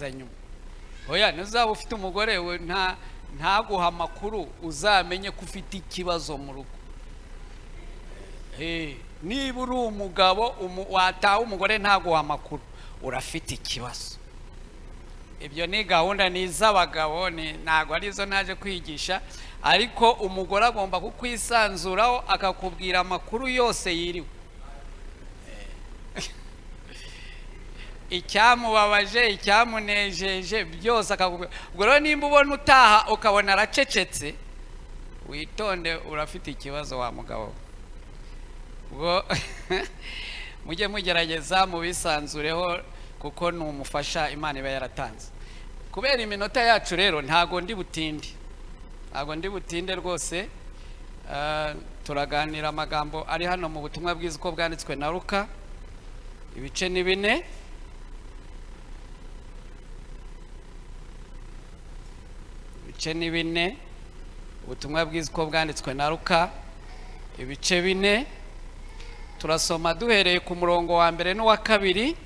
nyuma. Oya nuzaba ufite umugore we ntaguha amakuru uzamenye ko ufite ikibazo mu rugo. Niba uri umugabo wataha umugore ntaguha amakuru urafite ikibazo. Ibyo ni gahunda n'iz'abagabo ntago arizo naje kwigisha, ariko umugore agomba kukwisanzuraho akakubwira amakuru yose yiriwe. Icyamubabaje icyamunejeje byose akakubwira. Ubwo rero nimba ubona utaha ukabona aracecetse, witonde urafite ikibazo wa mugabo. Ubwo mujye mugerageza mubisanzureho kuko numufasha Imana iba yaratanze. Kubera iminota yacu rero ntago ndi butinde rwose. Turaganira amagambo ari hano mu butumwa bwiza uko bwanditswe na Luka, ibice ni 4. Ibice ni 4, ubutumwa bwiza uko bwanditswe na Luka, ibice 4. Turasoma duhereye ku murongo wa mbere n'uwa kabiri,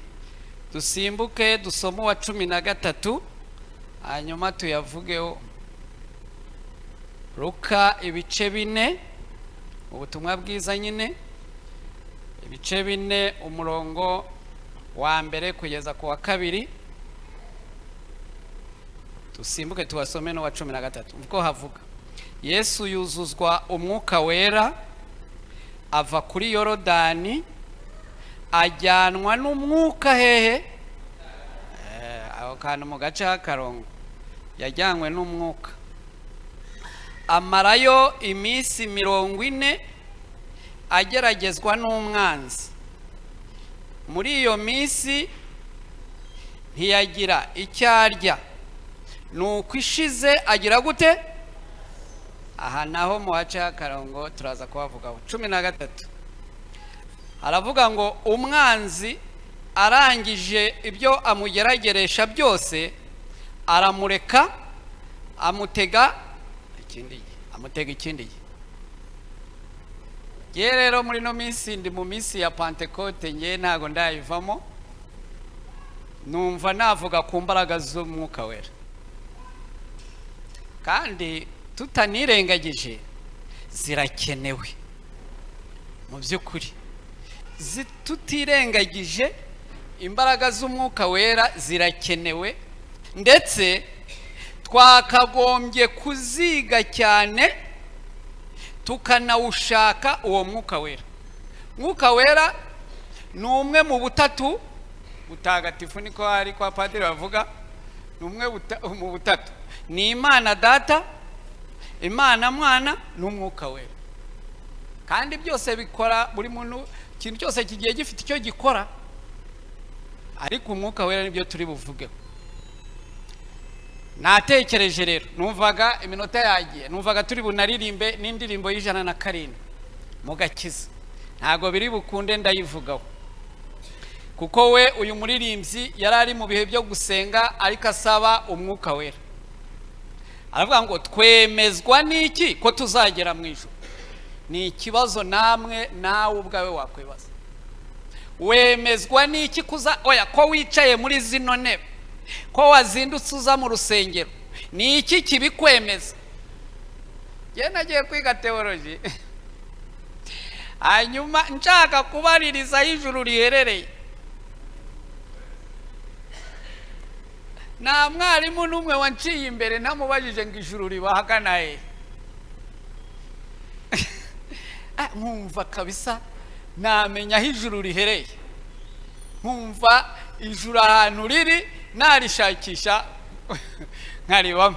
dusimbuke dusoma uwa 13, hanyuma tuyavugeho. Luka ibice 4, ubutumwa bwiza nyine, ibice 4 umurongo wa mbere kugeza ku wa kabiri, dusimbuke tuwasome n'uwa 13. Ubwo havuga: Yesu yuzuzwa umwuka wera, ava kuri Yorodani, ajyanwa n'umwuka hehe? Aho kantu mu gace h'akarongo, yajyanwe n'umwuka. Amarayo iminsi 40 ageragezwa n'umwanzi. Muri iyo minsi ntiyagira icyo arya, nuko ishize agira gute? Aha naho mu gace h'akarongo turaza kubavugaho. 13 aravuga ngo umwanzi arangije ibyo amugerageresha byose, aramureka amutega ikindi. Ye rero muri no minsi ndi mu minsi ya Pentecote, nge ntago ndayivamo, numva navuga ku mbaraga z'umwuka wera. Kandi tutanirengagije zirakenewe mu by'ukuri. Tutirengagije imbaraga z'umwuka wera zirakenewe, ndetse twakagombye kuziga cyane tukanawushaka uwo mwuka wera. Mwuka wera ni umwe mu butatu butagatifu, niko hari kwa padiri bavuga. Ni umwe mu butatu: ni Imana Data, Imana Mwana n'umwuka wera. Kandi byose bikora, buri muntu ikintu cyose kigiye gifite icyo gikora, ariko umwuka wera nibyo turi buvugeho. Natekereje rero, numvaga iminota yagiye, numvaga turi bunaririmbe n'indirimbo y'107 mu Gakiza. Ntago biri bukunde ndayivugaho, kuko we uyu muririmbyi yarari mu bihe byo gusenga, ariko asaba umwuka wera. Aravuga ngo twemezwa n'iki ko tuzagera mu ijuru? Ni ikibazo namwe nawe ubwawe wakwibaza. Wemezwa n'iki ko wicaye muri zino ntebe, ko wazindutse uza mu rusengero? Ni iki kibikwemeza? Ye nagiye kwiga theology, hanyuma nshaka kubaririza y'ijuru riherereye. Na mwarimu n'umwe wanciye imbere ntamubajije ngo ijuru ribahagana he. Nkumva kabisa namenya aho ijuru rihereye, nkumva ijuru ahantu riri narishakisha nkaribamo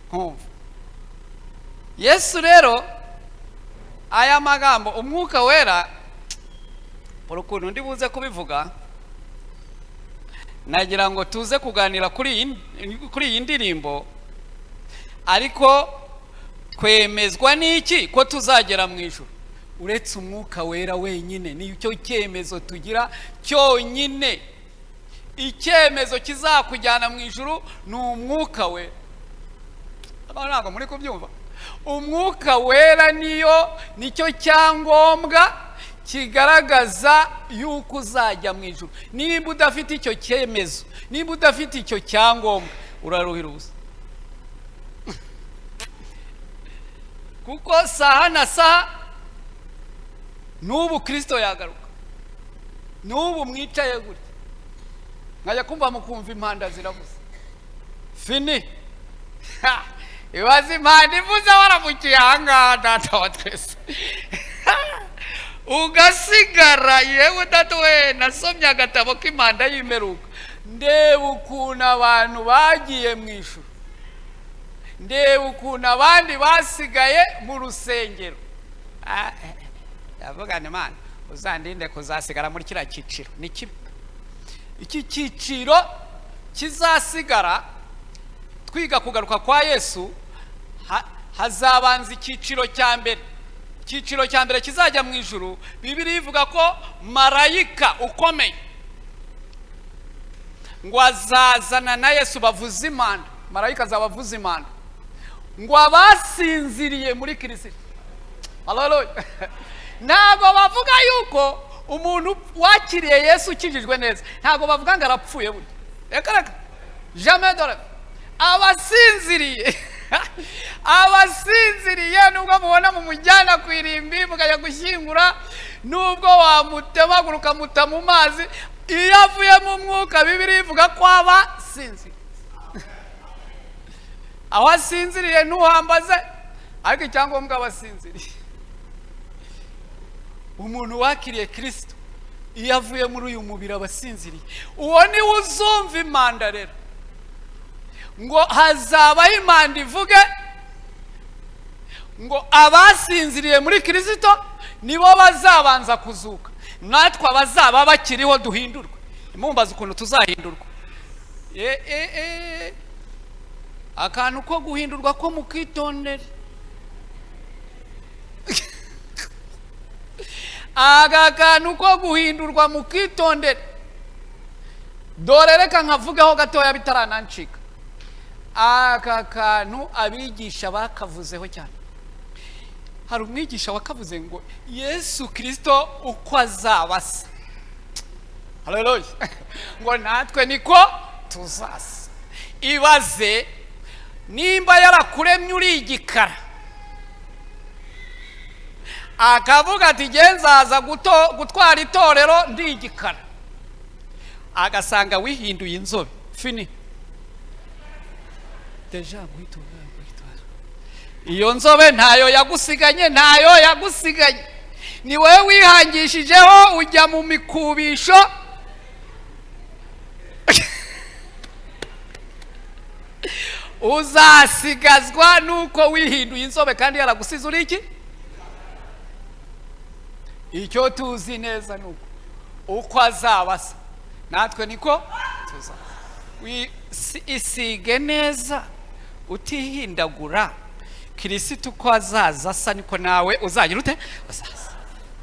nkumva. Yesu rero aya magambo umwuka wera, urukuntu ndi buze kubivuga, nagira ngo tuze kuganira kuri iyi ndirimbo. Ariko twemezwa n'iki ko tuzagera mu ijuru? Uretse umwuka wera wenyine, nicyo cyemezo tugira cyonyine. Icyemezo kizakujyana mu ijuru ni umwuka wera. Ntabwo muri kubyumva? Umwuka wera nicyo cyangombwa kigaragaza yuko uzajya mu ijuru. Niba udafite icyo cyemezo, niba udafite icyo cyangombwa, uraruhira ubusa. Kuko saha na saha n'ubu Kristo yagaruka, n'ubu mwicaye gutya nkajya kumva mukumva impanda ziravuze fini. Ibaze impanda ivuze waramukiye ahangaha data wa twese. Ugasigara yewe data we, nasomye agatabo k'impanda y'imperuka, ndeba ukuntu abantu bagiye mu ijuru, ndeba ukuntu abandi basigaye mu rusengero. Yavuga ni Mana uzandinde kuzasigara muri kiriya cyiciro. Ni kibi iki cyiciro kizasigara. Twiga kugaruka kwa Yesu hazabanza icyiciro cya mbere. Icyiciro cya mbere kizajya mu ijuru, Bibiliya ivuga ko marayika ukomeye ngo azazana na Yesu bavuza impanda. Marayika azabavuza impanda ngo abasinziriye muri Kristo. Haleluya. Ntabwo bavuga yuko umuntu wakiriye Yesu ukijijwe neza, ntabwo bavuga ngo arapfuye burya. Reka jamais de la vie. Abasinziriye abasinziriye nubwo mubona mu mujyana ku irimbi mukajya gushyingura, nubwo wamutemagura muta mu mazi, iyo avuye mu mwuka Bibiliya ivuga ko abasinziriye. Aho asinziriye ntuhambaze, ariko icyangombwa abasinziriye. Umuntu wakiriye Kristo iyo avuye muri uyu mubiri abasinziriye, uwo ni uzumva impanda rero. Ngo hazabaho impanda ivuge ngo abasinziriye muri Kristo nibo bazabanza kuzuka, natwe abazaba bakiriho duhindurwa. Imumbaza ukuntu tuzahindurwa. Akantu ko guhindurwa ko mukitondera. Aga kantu ko guhindurwa mukitondera. Dore reka nkavugaho gatoya bitaranancika. Aka kantu abigisha bakavuzeho cyane. Hari umwigisha wakavuze ngo Yesu Kristo uko azabasa. Haleluya. Ngo natwe niko tuzasa. Ibaze nimba yarakuremye uri igikara, akavuga ati genzaza gutwara itorero ndi igikara, agasanga wihinduye inzobe fini. Deja guhitwa. Iyo nzobe ntayo yagusiganye, ntayo yagusiganye. Ni wewe wihangishijeho ujya mu mikubisho. Uzasigazwa nuko wihinduye inzobe kandi yaragusize uri iki? Icyo tuzi neza nuko uko azabasa natwe niko tuza. Isige neza utihindagura. Kristo uko azaza asa niko nawe uzagira ute? Uzaza.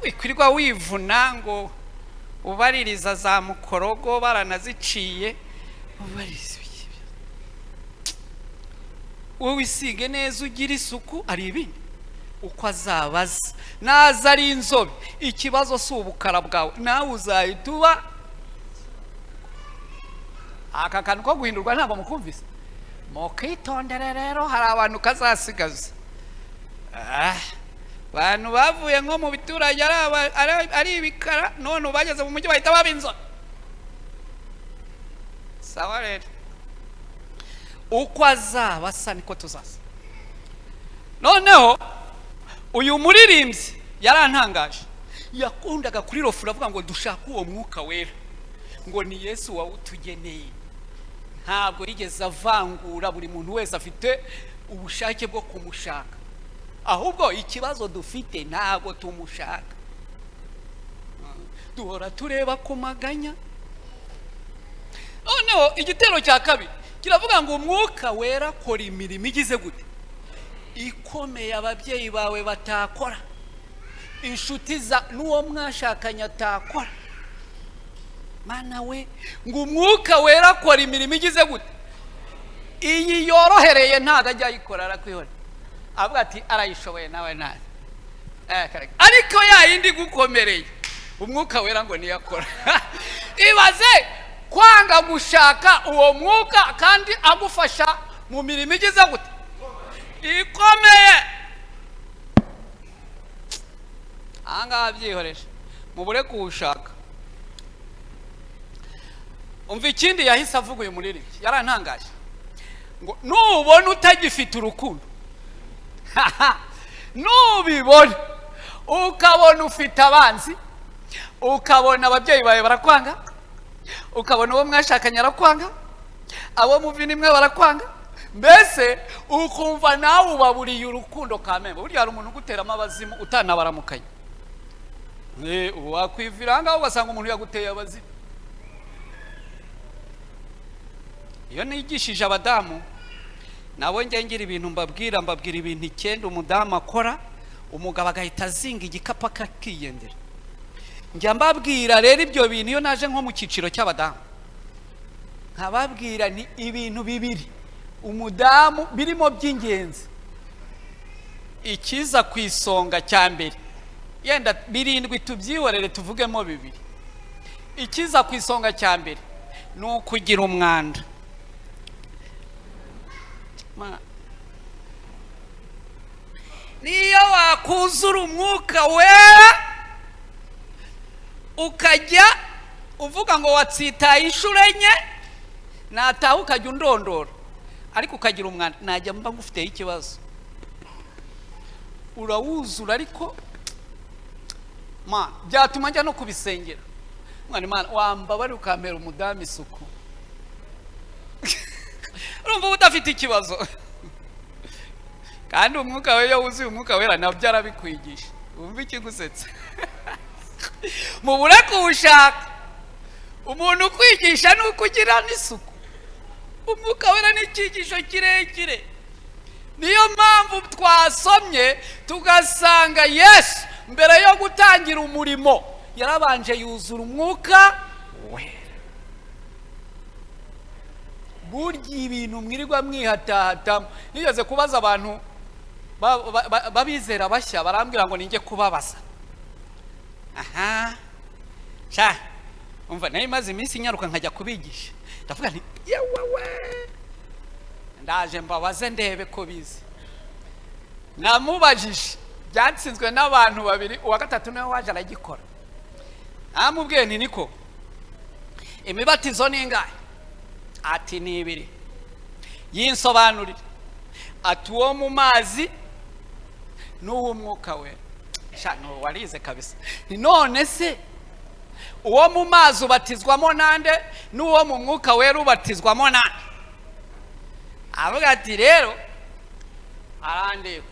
Wikwirirwa wivuna ngo ubaririza za mukorogo baranaziciye, ubariza wowe isige neza ugira isuku. Ari ibindi uko azabaza naza ari inzobe, ikibazo si ubukara bwawe, nawe uzahita uba. Aka kantu ko guhindurwa ntabwo mukumvise. Mukitondere rero, hari abantu kazasigaza. Abantu bavuye nko mu biturage ari ibikara, none bageze mu mujyi bahita baba inzobe. Sawa rero, uko azabasa niko tuzaza. Noneho uyu muririmbyi yarantangaje, yakundaga kuri rofura avuga ngo dushaka uwo mwuka wera, ngo ni Yesu wawutugeneye. Ntabwo yigeze avangura, buri muntu wese afite ubushake bwo kumushaka, ahubwo ikibazo dufite ntabwo tumushaka. Duhora tureba ku maganya. Noneho igitero cya kabiri kiravuga ngo umwuka wera akora imirimo igize gute? Ikomeye ababyeyi bawe batakora, inshuti za n'uwo mwashakanye atakora. Mana we, ngo umwuka wera akora imirimo igize gute? Iyi yorohereye ntago ajya ayikora, arakwihora. Avuga ati arayishoboye nawe nawe. Ariko ya yindi gukomereye umwuka wera ngo niyakora. Ibaze kwanga gushaka uwo mwuka kandi agufasha mu mirimo igize gute ikomeye. Anga byihoresha mubure kuwushaka. Umva ikindi yahise avuga uyu muririmbyi yarantangaje ngo nubona utagifite urukundo nubibona ukabona ufite abanzi, ukabona ababyeyi bawe barakwanga, ukabona uwo mwashakanye arakwanga, abo muvini mwe barakwanga, mbese ukumva nawe ubaburiye urukundo kamembe. Burya hari umuntu uguteramo abazimu utanabaramukanye, wakwivira ngaho ugasanga umuntu yaguteye abazimu. Iyo nigishije abadamu nabo ngira ibintu mbabwira ibintu 9 umudamu akora, umugabo agahita azinga igikapu akakiyendera. Njya mbabwira rero ibyo bintu iyo naje nko mu cyiciro cy'abadamu nkababwira ni ibintu bibiri umudamu birimo by'ingenzi. Ikiza ku isonga cya mbere, yenda 7 tubyihorere tuvugemo 2. Ikiza ku isonga cya mbere ni ukugira umwanda. Niyo wakuzura umwuka wera ukajya uvuga ngo watsitaye inshuro enye, nataha ukajya undondora, ariko ukagira umwanda, najya mba ngufiteho ikibazo. Urawuzura ariko byatuma njya no kubisengera. Mwana wambabari ukampera umudamu isuku. Urumva udafite ikibazo. Kandi umwuka we yo wuzuye umwuka wera nabyo arabikwigisha. Umva ikigusetsa. Mubure kuwushaka. Umuntu ukwigisha nuko ugira n'isuku. Umwuka wera ni icyigisho kirekire. Niyo mpamvu twasomye tugasanga Yesu mbere yo gutangira umurimo yarabanje yuzura umwuka wera. Burya ibintu mwirirwa mwihatahata. Nigeze kubaza abantu babizera bashya barambwira ngo ninjye kubabaza. Sha umva nayo maze iminsi nyaruka nkajya kubigisha. Ndavuga nti yewe ndaje mbabaze ndebe ko bizi. Namubajije byatsinzwe n'abantu 2, uwa gatatu nawe waje aragikora. Namubwiye nti niko imibatizo ni ingahe? Ati ni 2. Yinsobanurira ati uwo mu mazi n'uwo mwuka we. Shano warize kabisa. None se uwo mu mazi ubatizwamo nande n'uwo mu mwuka we ubatizwamo nande? Avuga ati rero arandeba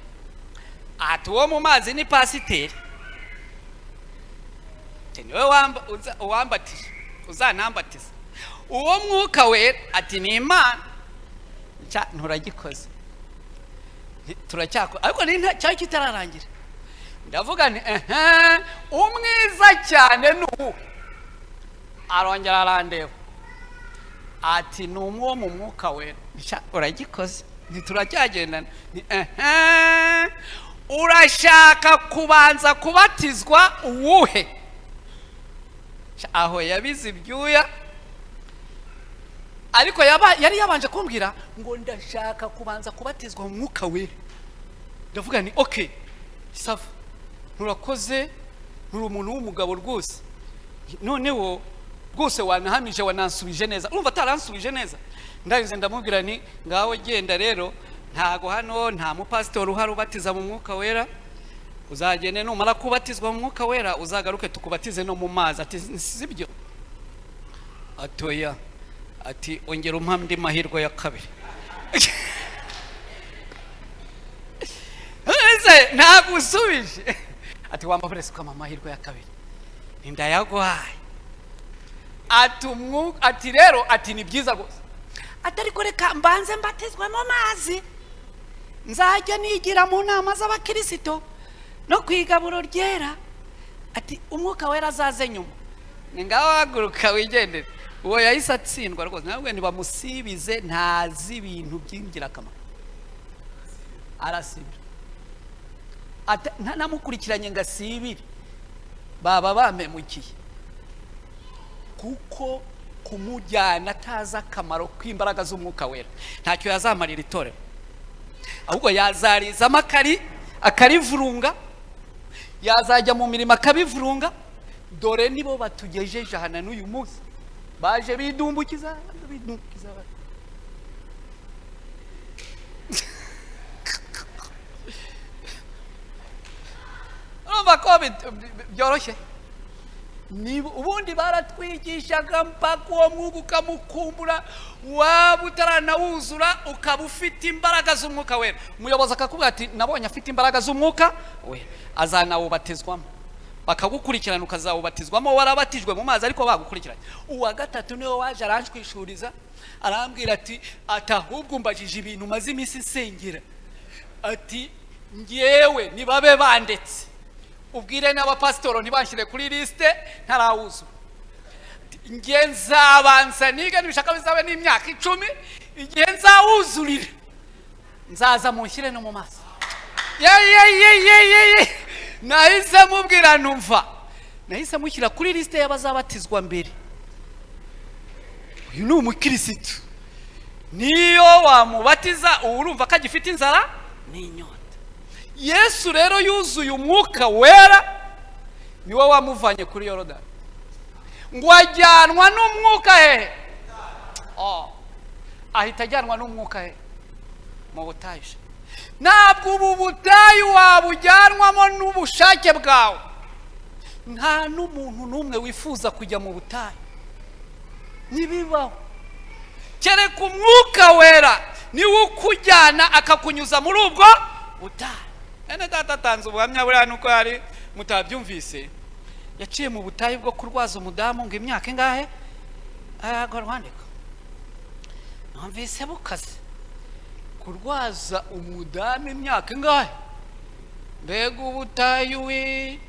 ati uwo mu mazi ni pasiteri, niwe wambatije uzanambatiza. Uwo mwuka we ati ni Imana. Nturagikoze turacyako ariko ni cyari kitararangira. Ndavuga nti umwiza cyane n'uwo. Arongera arandeba ati ni umwe mu mwuka we. Uragikoze ntituracyagenda. Urashaka kubanza kubatizwa uwuhe? Aho yabize ibyuya, ariko yari yabanje kumbwira ngo ndashaka kubanza kubatizwa mu mwuka wera. Ndavuga ni okay sava, nturakoze, nturi umuntu w'umugabo rwose, noneho rwose wanahamije wanansubije neza. Urumva ataransubije neza. Ndabize ndamubwira ni ngaho genda rero, ntago hano nta mupasitori uhari ubatiza mu mwuka wera. Uzagene numara kubatizwa mu mwuka wera uzagaruke tukubatize no mu mazi. Ati sibyo? Atoya. Ati ongera umpamdi mahirwe ya kabiri. Ese ntagusubije. Ati wambavurese kwa mahirwe ya kabiri. Ndayaguhaye. Ati rero ati ni byiza gose. Atari koreka mbanze mbatizwa mu mazi. Nzajya nigira mu nama z'abakristo no kwigaburo ryera. Ati umwuka wera azaze nyuma. Ningaho haguruka wigendere. Uwo yahise atsindwa rwose. Nabwo nibamusibize ntazi ibintu by'ingirakamaro. Arasibira. Namukurikiranye ngasibire. baba bamemukiye, kuko kumujyana ataza akamaro k'imbaraga z'umwuka wera ntacyo yazamarira itorero, ahubwo yazarizamo akarivurunga, yazajya mu mirimo akabivurunga. Dore nibo batugejeje hano n'uyu munsi, baje bidumbukiza urumva ko byoroshye. Ubundi baratwigishaga mpaka uwo mwuga ukamukumbura, waba utaranawuzura ukaba ufite imbaraga z'umwuka wera. Umuyobozi akakubwira ati nabonye afite imbaraga z'umwuka we, azanawubatizwamo, bakagukurikirana ukazawubatizwamo warabatijwe mu mazi ariko bagukurikiranye. Uwa gatatu niwe waje aranshwishuriza, arambwira ati ahubwo mbajije ibintu maze iminsi nsengera, ati ngewe nibabe bandetse, ubwire n'abapasitoro ntibashyire kuri liste ntarawuzura, ngiye nzabanza niga nibishaka bizabe n'imyaka 10, igihe nzawuzurira nzaza munshyire no mu maso. Nahise mubwira numva, nahise mushyira kuri liste y'abazabatizwa mbere. Uyu ni umukirisitu, niyo wamubatiza urumva ko agifite inzara n'inyota. Yesu rero yuzuye umwuka wera, niwe wamuvanye kuri Yorodani ngo ajyanwa n'umwuka hehe. Ahita ajyanwa n'umwuka hehe? Mu butayu. Ntabwo ubu butayu wabujyanwamo n'ubushake bwawe, nta n'umuntu n'umwe wifuza kujya mu butayu, ntibibaho. Kereka umwuka wera niwe ukujyana akakunyuza muri ubwo butayu. Ene data atanze ubuhamya buriya nuko yari mutabyumvise, yaciye mu butayu bwo kurwaza umudamu ngo imyaka ingahe, rwandika numvise bukaze, kurwaza umudamu imyaka ingahe, mbega ubutayu we.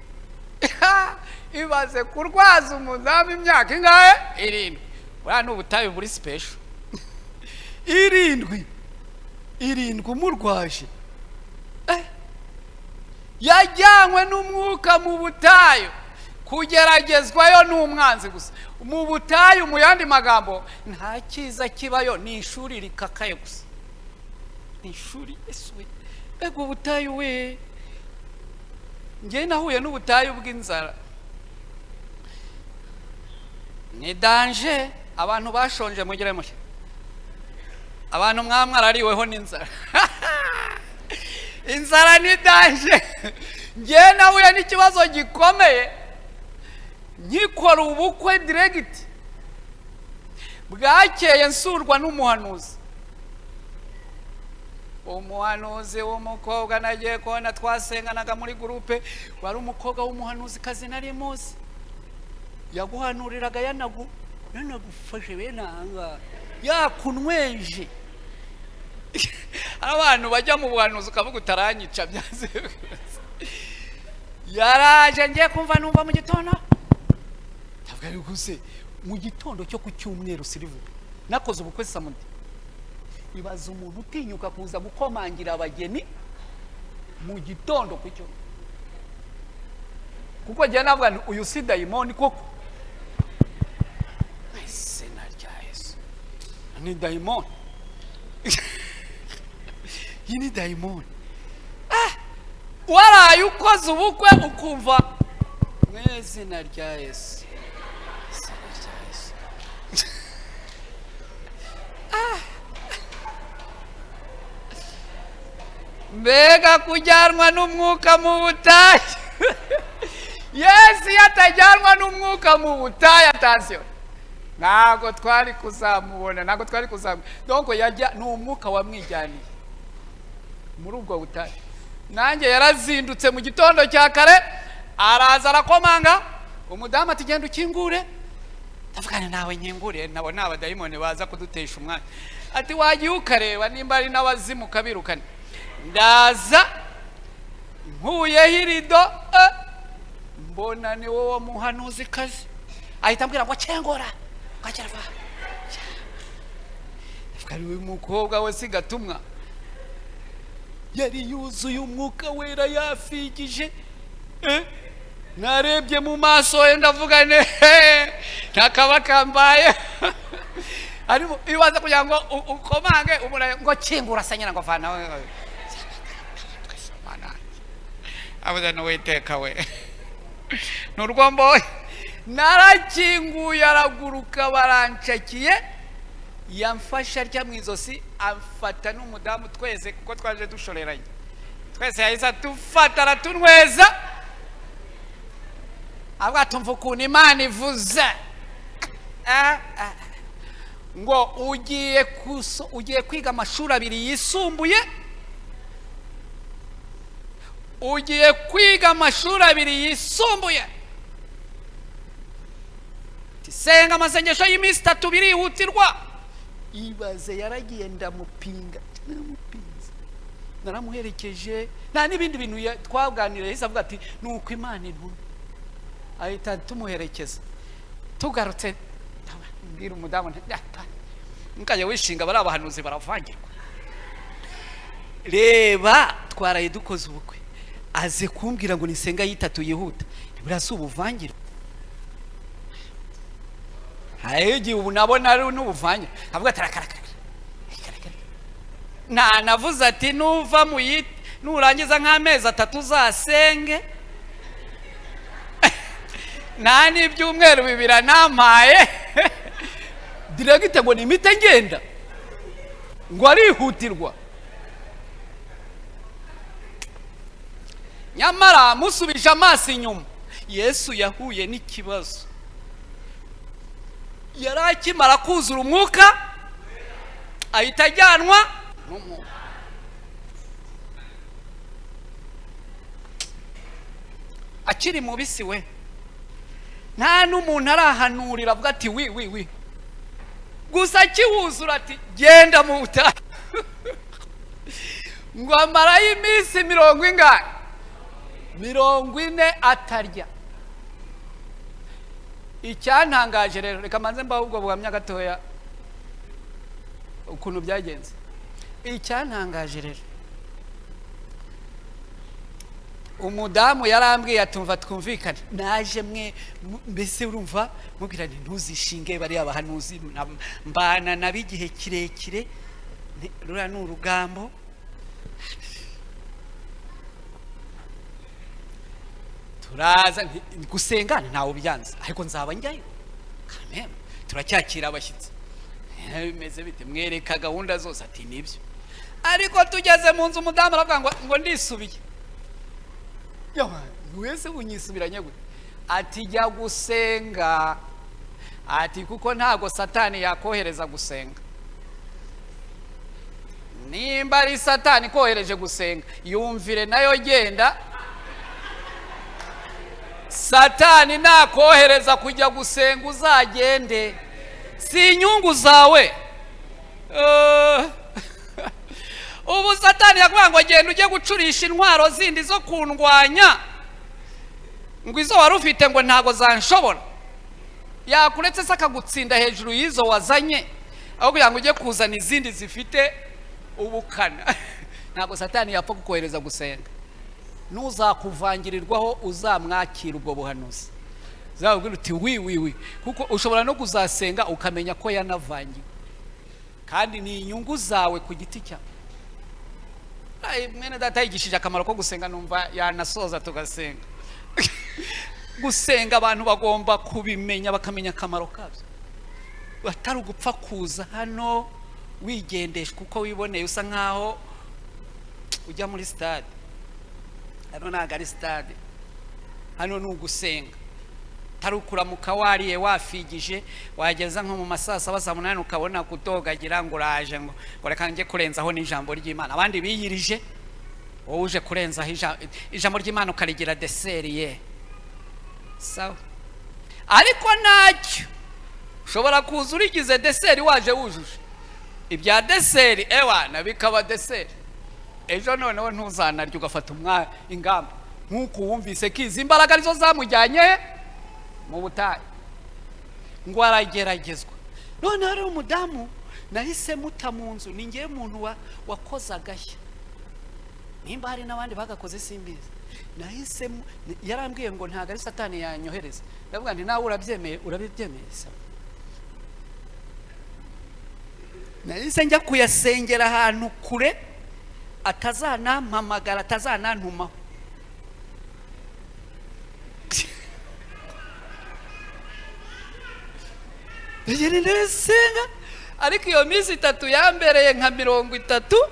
Ibaze kurwaza umudamu imyaka ingahe, 7. Buriya ni ubutayu buri special. 7 umurwaje, yajyanywe n'umwuka mu butayu kugeragezwayo n'umwanzi gusa. Mu butayu mu yandi magambo nta cyiza kibayo, ni ishuri rikakaye gusa, ni ishuri eswe. Mbega ubutayu we, ngiye nahuye n'ubutayu bw'inzara, ni danger. Abantu bashonje mugire mushya, abantu mwamwarariweho n'inzara. Inzara ni danger. Ngiye nahuye n'ikibazo gikomeye, nkikora ubukwe direct, bwakeye nsurwa n'umuhanuzi. Umuhanuzi w'umukobwa nagiye kubona twasenganaga muri groupe, wari umukobwa w'umuhanuzi kazi nari muzi, yaguhanuriraga yanagufashe benanga yakunweje. Abantu bajya mu buhanuzi ukavuga utaranyica byaze. Yaraje ngiye kumva numva mu gitondo, tavuga yuko se mu gitondo cyo ku cyumweru sirivu nakoze ubukwe Samudi. Ibaza umuntu utinyuka kuza gukomangira abageni mu gitondo ku cyo, kuko jya navuga uyu si dayimoni koko. Sena rya Yesu ni dayimoni. Yini dayimoni. Waraye ukoze ubukwe ukumva mwezina rya Yesu. Mbega kujyanwa n'umwuka mu butayu. Yesu yatajyanwa n'umwuka mu butayu, attention, ntago twari kuzamubona, ntago twari kuzamubona. Donc yajya n'umwuka wamwijyaniye muri ubwo butayu. Nanjye yarazindutse mu gitondo cya kare, araza arakomanga, umudamu ati genda ukingure. Tavugana nawe nkingure, nabo n'abadayimoni baza kudutesha umwanya. Ati wagiye ukareba nimba ari n'abazimu kabirukane. Ndaza nkuye hirido, mbona ni wowe muhanuzi kazi. Ahita ambwira ngo cyengora kwacyarva. Tavugana uyu mukobwa we sigatumwa, yari yuzuye umwuka wera yafigije. narebye mu maso ye ndavuga ne ntakaba kambaye arimo ibaza kugira ngo ukomange umura ngo kingura sanyira ngo vana abuza no witeka we n'urwombo narakinguye araguruka barancakiye yamfasha rya mwizosi amfata n'umudamu twese kuko twaje dushoreranye twese yahise tufata aratunweza abatumva ukuntu Imana ivuze ngo ugiye kwiga amashuri abiri yisumbuye ugiye kwiga amashuri abiri yisumbuye senga amasengesho y'iminsi 3 birihutirwa ibaze yaragiye ndamupinga naramuherekeje nta n'ibindi bintu twaganiriye yise avuga ati nuko Imana intumye ahita tumuherekeza tugarutse mbwira umudamu nkaje wishinga bari abahanuzi baravangirwa reba twaraye dukoze ubukwe aze kumbwira ngo nisenga y'3 yihuta birasa ubuvangirwa hayeje ubu nabona ari n'ubuvangirwa avuga atarakara navuze ati nuva mu nurangiza nk'amezi 3 uzasenge nani ibyumweru bibira namaye diragite ngo nimite ngenda ngo arihutirwa nyamara musubije amaso inyuma Yesu yahuye n'ikibazo yarakimara kuzura umwuka ahita ajyanwa n'umwuka akiri mubisi we nta n'umuntu arahanurira avuga ati wi gusa kiwuzura ati genda mu butayu ngo amarayo iminsi 40 atarya icyantangaje rero reka manze mbaho ubwo buhamya gatoya ukuntu byagenze icyantangaje rero umudamu yarambwiye atumva twumvikane naje mwe mbese urumva mubwira nti ntuzishinge bari abahanuzi mbana nabigihe kirekire rura n'urugambo turaza gusengana ntawo byanze ariko nzaba njyayo kameme turacyakira abashyitsi bimeze bite mwereka gahunda zose ati nibyo ariko tugeze mu nzu umudamu aravuga ngo ndisubiye wese unyisubiranye gute ati jya gusenga ati kuko ntago satani yakohereza gusenga nimba ari satani kohereje gusenga yumvire nayo genda satani nakohereza kujya gusenga uzagende si inyungu zawe ubu satani yakubwira ngo genda ujye gucurisha intwaro zindi zo kundwanya ngo izo wari ufite ngo ntago zanshobora yakuretse se akagutsinda hejuru y'izo wazanye aho kugira ngo ujye kuzana izindi zifite ubukana ntago satani yapfa kukohereza gusenga nuzakuvangirirwaho uzamwakira ubwo buhanuzi zabwira uti wi kuko ushobora no kuzasenga ukamenya ko yanavangiwe kandi ni inyungu zawe ku giti cyawe mwene data yigishije akamaro ko gusenga numva yanasoza tugasenga gusenga abantu bagomba kubimenya bakamenya akamaro kabyo batari ugupfa kuza hano wigendesha kuko wiboneye usa nkaho ujya muri stade hano ntago ari stade hano ni ugusenga tarukuramuka wariye wafigije wageza nko mu masasa basamunani ukabona kutogagira ngo uraje ngo reka nge kurenzaho n'ijambo ry'Imana abandi biyirije wowe uje kurenzaho ijambo ry'Imana ukarigira deseriye sawa ariko nacyo ushobora kuza urigize deseri waje wujuje ibya deseri ewana bikaba deseri ejo noneho ntuzanarya ugafata ingamba nk'uko wumvise kizi imbaraga arizo zamujyanye mu butayu ngo arageragezwa none hari umudamu nahise muta mu nzu ni ngiye umuntu wakoze agashya nimba hari n'abandi bagakoze simbizi. Nahise yarambwiye ngo ntago ari satani yanyohereza. Ndavuga nti nawe urabyemeye, urabibyemeza. Nahise njya kuyasengera ahantu kure atazanampamagara, atazanantumaho. Ndasenga ariko iyo minsi 3 yambereye nka 30,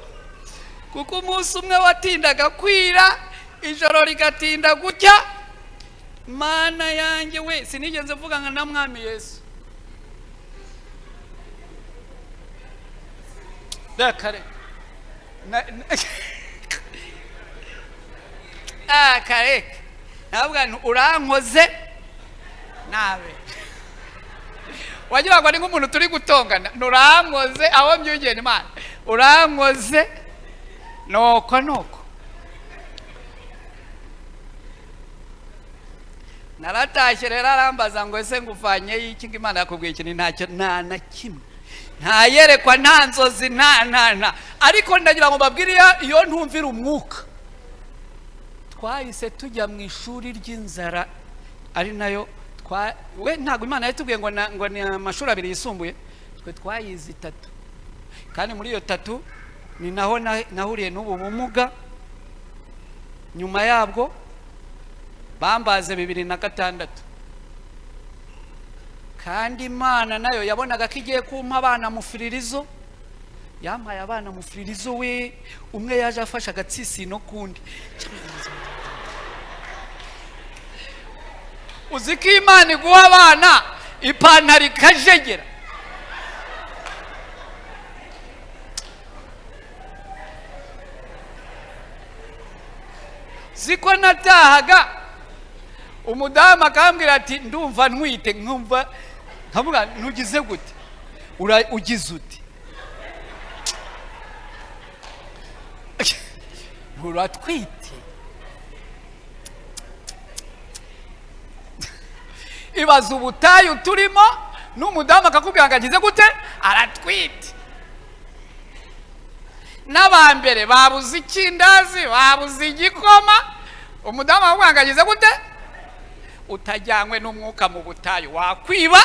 kuko umunsi umwe watindaga kwira, ijoro rigatinda gucya. Mana yanjye we, sinigeze mvuga nka na mwami Yesu. Dakare kare ntabwo urankoze nabe wagira ngo ari nk'umuntu turi gutongana. Nurankoze aho mbyugene Imana, urankoze nuko naratashye rero arambaza ngo ese nguvanye y'iki ngo Imana yakubwiye ikintu ntacyo na kimwe, nta yerekwa, nta nzozi, nta ariko ndagira ngo babwire iyo ntumvira umwuka. Twahise tujya mu ishuri ry'inzara, ari nayo we ntabwo Imana yatubwiye ngo ni amashuri 2 yisumbuye, twe twayize 3, kandi muri iyo 3 ni naho nahuriye n'ubu bumuga. Nyuma yabwo bambaze 2006, kandi Imana nayo yabonaga ko igiye kumpa abana mu firirizo. Yampaye abana mu firirizo, we umwe yaje afasha agatsisi no kundi. Uziko Imana iguha abana ipantaro ikajegera. Ziko natahaga umudamu akambwira ati ndumva ntwite, nkumva nkavuga ntugize gute, ugize ute? Uratwite? Ibaza ubutayu turimo, n'umudamu akakubwira ngo agize gute, aratwite. N'abambere babuze ikindazi, babuze igikoma, umudamu akakubwira ngo agize gute. Utajyanywe n'umwuka mu butayu wakwiba,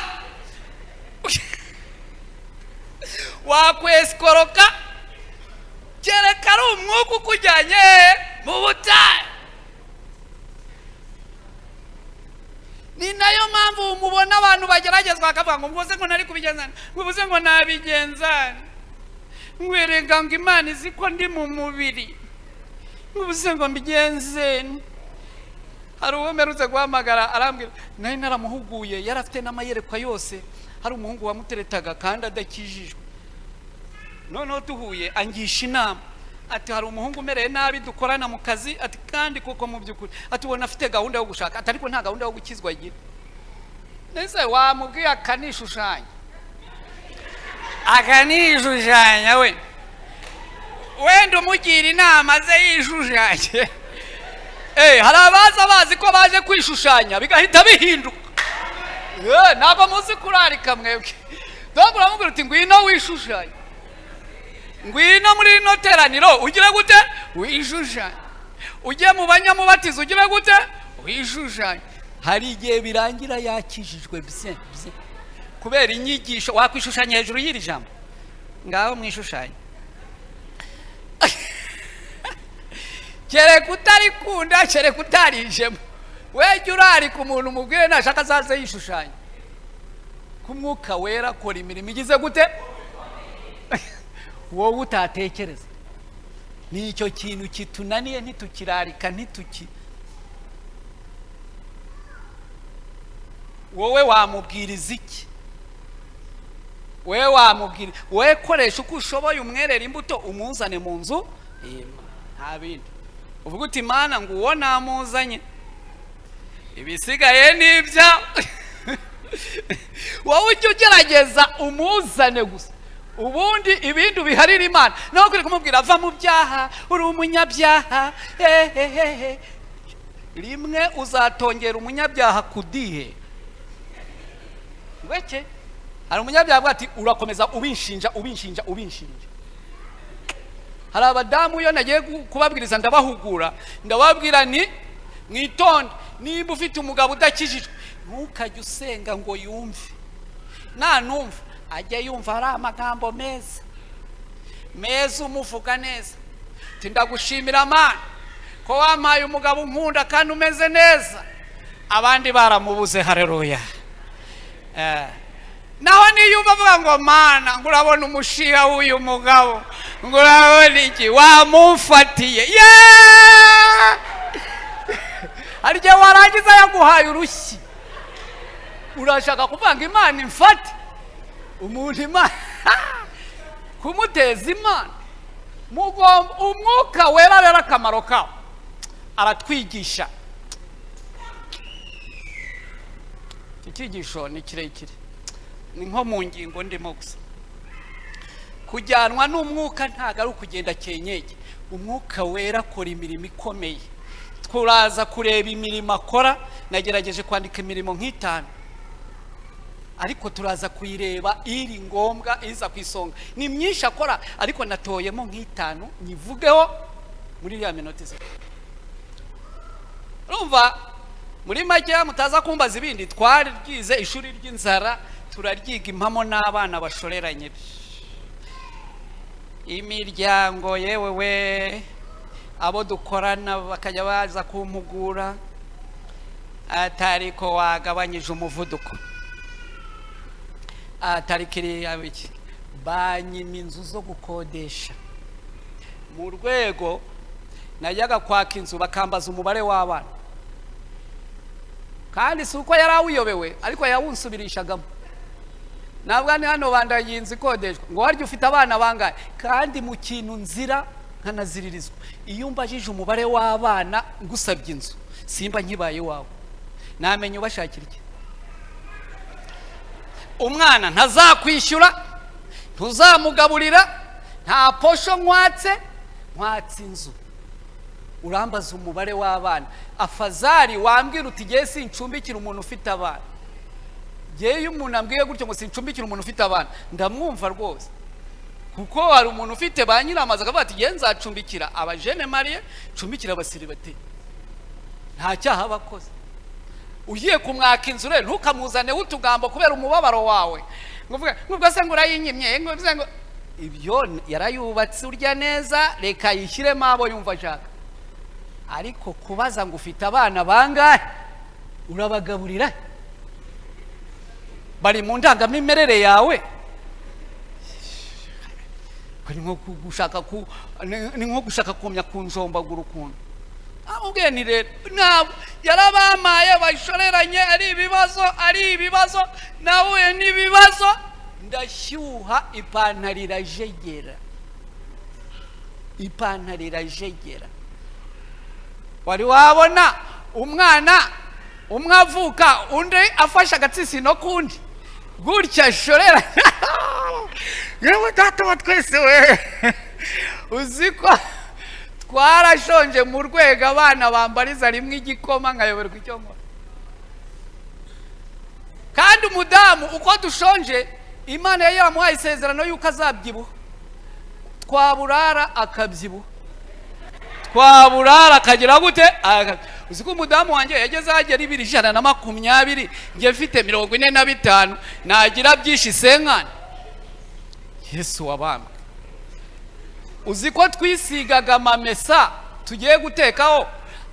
wakweskoroka, kereka ari umwuka ukujyanye mu butayu. Ni nayo mpamvu mubona abantu bageragezwa bakavuga ngo mvuze ngo nari kubigenzana, mvuze ngo nabigenzana, ngwerega ngo Imana izi ko ndi mu mubiri, mvuze ngo mbigenzene. Hari uwo mperutse guhamagara arambwira nari naramuhuguye, yarafite n'amayerekwa yose, hari umuhungu wamuteretaga kandi adakijijwe. Noneho tuhuye angisha inama ati hari umuhungu umereye nabi dukorana mu kazi, ati kandi kuko mu byukuri ati ubona afite gahunda yo gushaka, ati ariko nta gahunda yo gukizwa agira. Nese wamubwiye akanishushanya, akanishushanya we wenda umugira inama ze yishushanye. Hari abaza bazi ko baje kwishushanya bigahita bihinduka. Ntabwo muzi kurarika mwebwe. Donc uramubwira uti ngwino wishushanye, ngwino muri ino teraniro ugira gute, wishushanye. Ugiye mu banyamubatizo ugira gute, wishushanye. Hari igihe birangira yakijijwe bise kubera inyigisho. Wakwishushanya hejuru y'iri jambo, ngaho mwishushanye. Kereka utarikunda, kereka utarijemo, wejya urarika umuntu umubwire nashaka azaze yishushanya. Kumwuka wera akora imirimo igize gute, wowe utatekereza. Nicyo kintu kitunaniye, ntitukirarika, wowe wamubwiriza iki? Wowe wamubwira, wowe koresha uko ushoboye, umwerera imbuto umuzane mu nzu nta bindi. Uvuga uti Imana ngo uwo namuzanye, ibisigaye nibya. Wowe ujye ugerageza umuzane gusa, ubundi ibindi biharira Imana. Naho kuri kumubwira ava mu byaha, uri umunyabyaha, rimwe uzatongera umunyabyaha kudihe. Weke hari umunyabyaha ati urakomeza ubinshinja. hari abadamu yo nagiye kubabwiriza ndabahugura ndababwira ni mwitonde niba ufite umugabo udakijijwe ntukajye usenga ngo yumve numva ajya yumva ari amagambo meza umuvuga neza tindagushimira Mana ko wampaye umugabo unkunda kandi umeze neza abandi baramubuze haleluya naho niyumva avuga ngo Mana ngo urabona umushiha w'uyu mugabo ngo urabona iki wamufatiye harya warangiza yaguhaye urushyi urashaka kuvanga Imana imfate umuntu Imana kumuteza Imana umwuka wera rero akamaro kawo aratwigisha ikigisho ni kirekire ni nko mu ngingo ndimo gusa kujyanwa n'umwuka ntago ari ukugenda kenyege umwuka wera akora imirimo ikomeye turaza kureba imirimo akora nagerageje kwandika imirimo nk'itanu ariko turaza kuyireba iri ngombwa iza kwisonga ni myinshi akora ariko natoyemo nk'itanu nyivugeho muri ya minota ze urumva muri make mutaza kumbaza ibindi twari ryize ishuri ry'inzara turaryiga impamo n'abana bashoreranye imiryango yewe abo dukorana bakajya baza kumpugura atariko wagabanyije umuvuduko atarikiri abiki banyima inzu zo gukodesha mu rwego najyaga kwaka inzu bakambaza umubare w'abana kandi si uko yari awuyobewe ariko yawunsubirishagamo nabwo ni hano bandaye inzu ikodeshwa ngo waryo ufite abana bangahe kandi mu kintu nzira nkanaziririzwa iyo mbajije umubare w'abana ngusabye inzu simba nkibaye wawe namenye ubashakira iki umwana ntazakwishyura ntuzamugaburira nta posho nkwatse inzu urambaza umubare w'abana afazari wambwira uti giye sincumbikira umuntu ufite abana giye umuntu ambwiye gutyo ngo sincumbikira umuntu ufite abana ndamwumva rwose kuko hari umuntu ufite ba nyiramaza akavuga ati giye nzacumbikira abajene mariye cumbikira abasiribateri nta cyaha bakoze ugiye kumwaka inzu rero ntukamuzane utugambo kubera umubabaro wawe ngo se ngo urayinyimye ngo ibyo yarayubatse urya neza reka yishyiremo abo yumva ashaka ariko kubaza ngo ufite abana bangahe urabagaburira bari mu ndangamimerere yawe ni nko gushaka kumya kunjombagura ukuntu amubwiye ni rero ntabwo yarabamaye bashoreranye ari ibibazo nahuye n'ibibazo ndashyuha ipantaro irajegera wari wabona umwana umwe avuka undi afashe agatsisino kundi gutya ashorera yewe data wa twese we uziko twarashonje mu rwego abana bambariza rimwe igikoma nkayoberwa icyo nkora kandi umudamu uko dushonje Imana yari yaramuhaye isezerano yuko azabyibuha twaburara akabyibuha twaburara akagira gute uziko umudamu wanjye yageze hagera 120 ngiye mfite 45 nagira byinshi senkana Yesu wabambwe uziko twisigaga amamesa tugiye gutekaho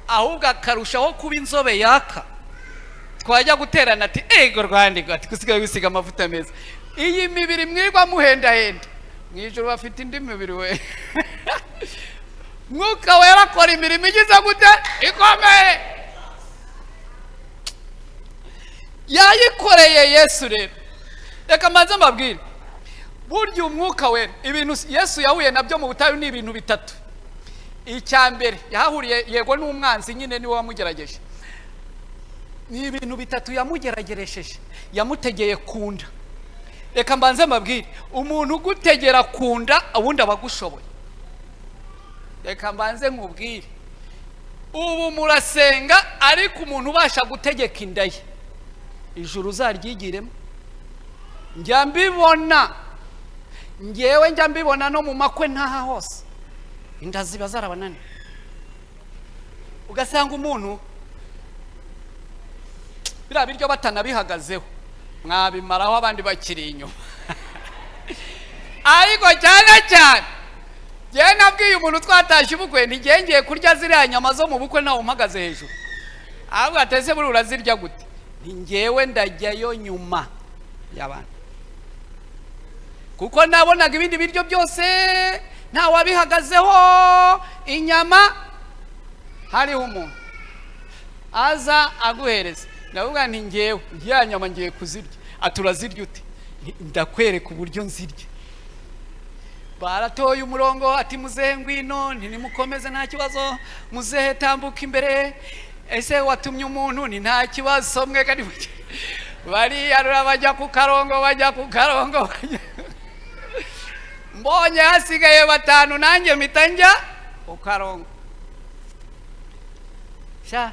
ahubwo akarushaho kuba inzobe yaka twajya guterana ati ego rwandiga ati kusigaye wisiga amavuta meza iyi mibiri mwirwa muhenda mwijuru bafite indi mibiri we mwuka wera akora imirimo igize gute ikomeye yayikoreye Yesu rero reka maze mbabwire burya umwuka wera ibintu Yesu yahuye nabyo mu butayu ni ibintu bitatu icyambere yahahuriye yego n'umwanzi nyine niwe wamugerageje ni ibintu bitatu yamugerageresheje yamutegeye kunda reka mbanze mbabwire umuntu ugutegera kunda ubundi abagushoboye reka mbanze nkubwire ubu murasenga ariko umuntu ubasha gutegeka inda ye ijuru uzaryigiremo njya mbibona no mu makwe ntaha hose inda ziba zarabanani. Ugasanga umuntu bira biryo batanabihagazeho mwabimaraho abandi bakiri inyuma. Ariko cyane je nabwiye umuntu twatashye ubukwe ntigengeye kurya ziriya nyama zo mu bukwe nawe umpagaze hejuru. Ahubwo atese buri urazirya gute? Ngewe ndajyayo nyuma y'abantu, kuko nabonaga ibindi biryo byose nta wabihagazeho. Inyama hariho umuntu aza aguhereza, ndavuga nti ngewe ya nyama ngiye kuzirya. Aturazirya ute? Ndakwereka uburyo nzirya. Baratoye umurongo ati muzehe ngwino ntimukomeze nta kibazo, muzehe tambuka imbere, ese watumye umuntu ni nta kibazo mwe kandi bari yarura bajya ku karongo mbonye hasigaye batanu nanjye mpita njya ku karongo. Sha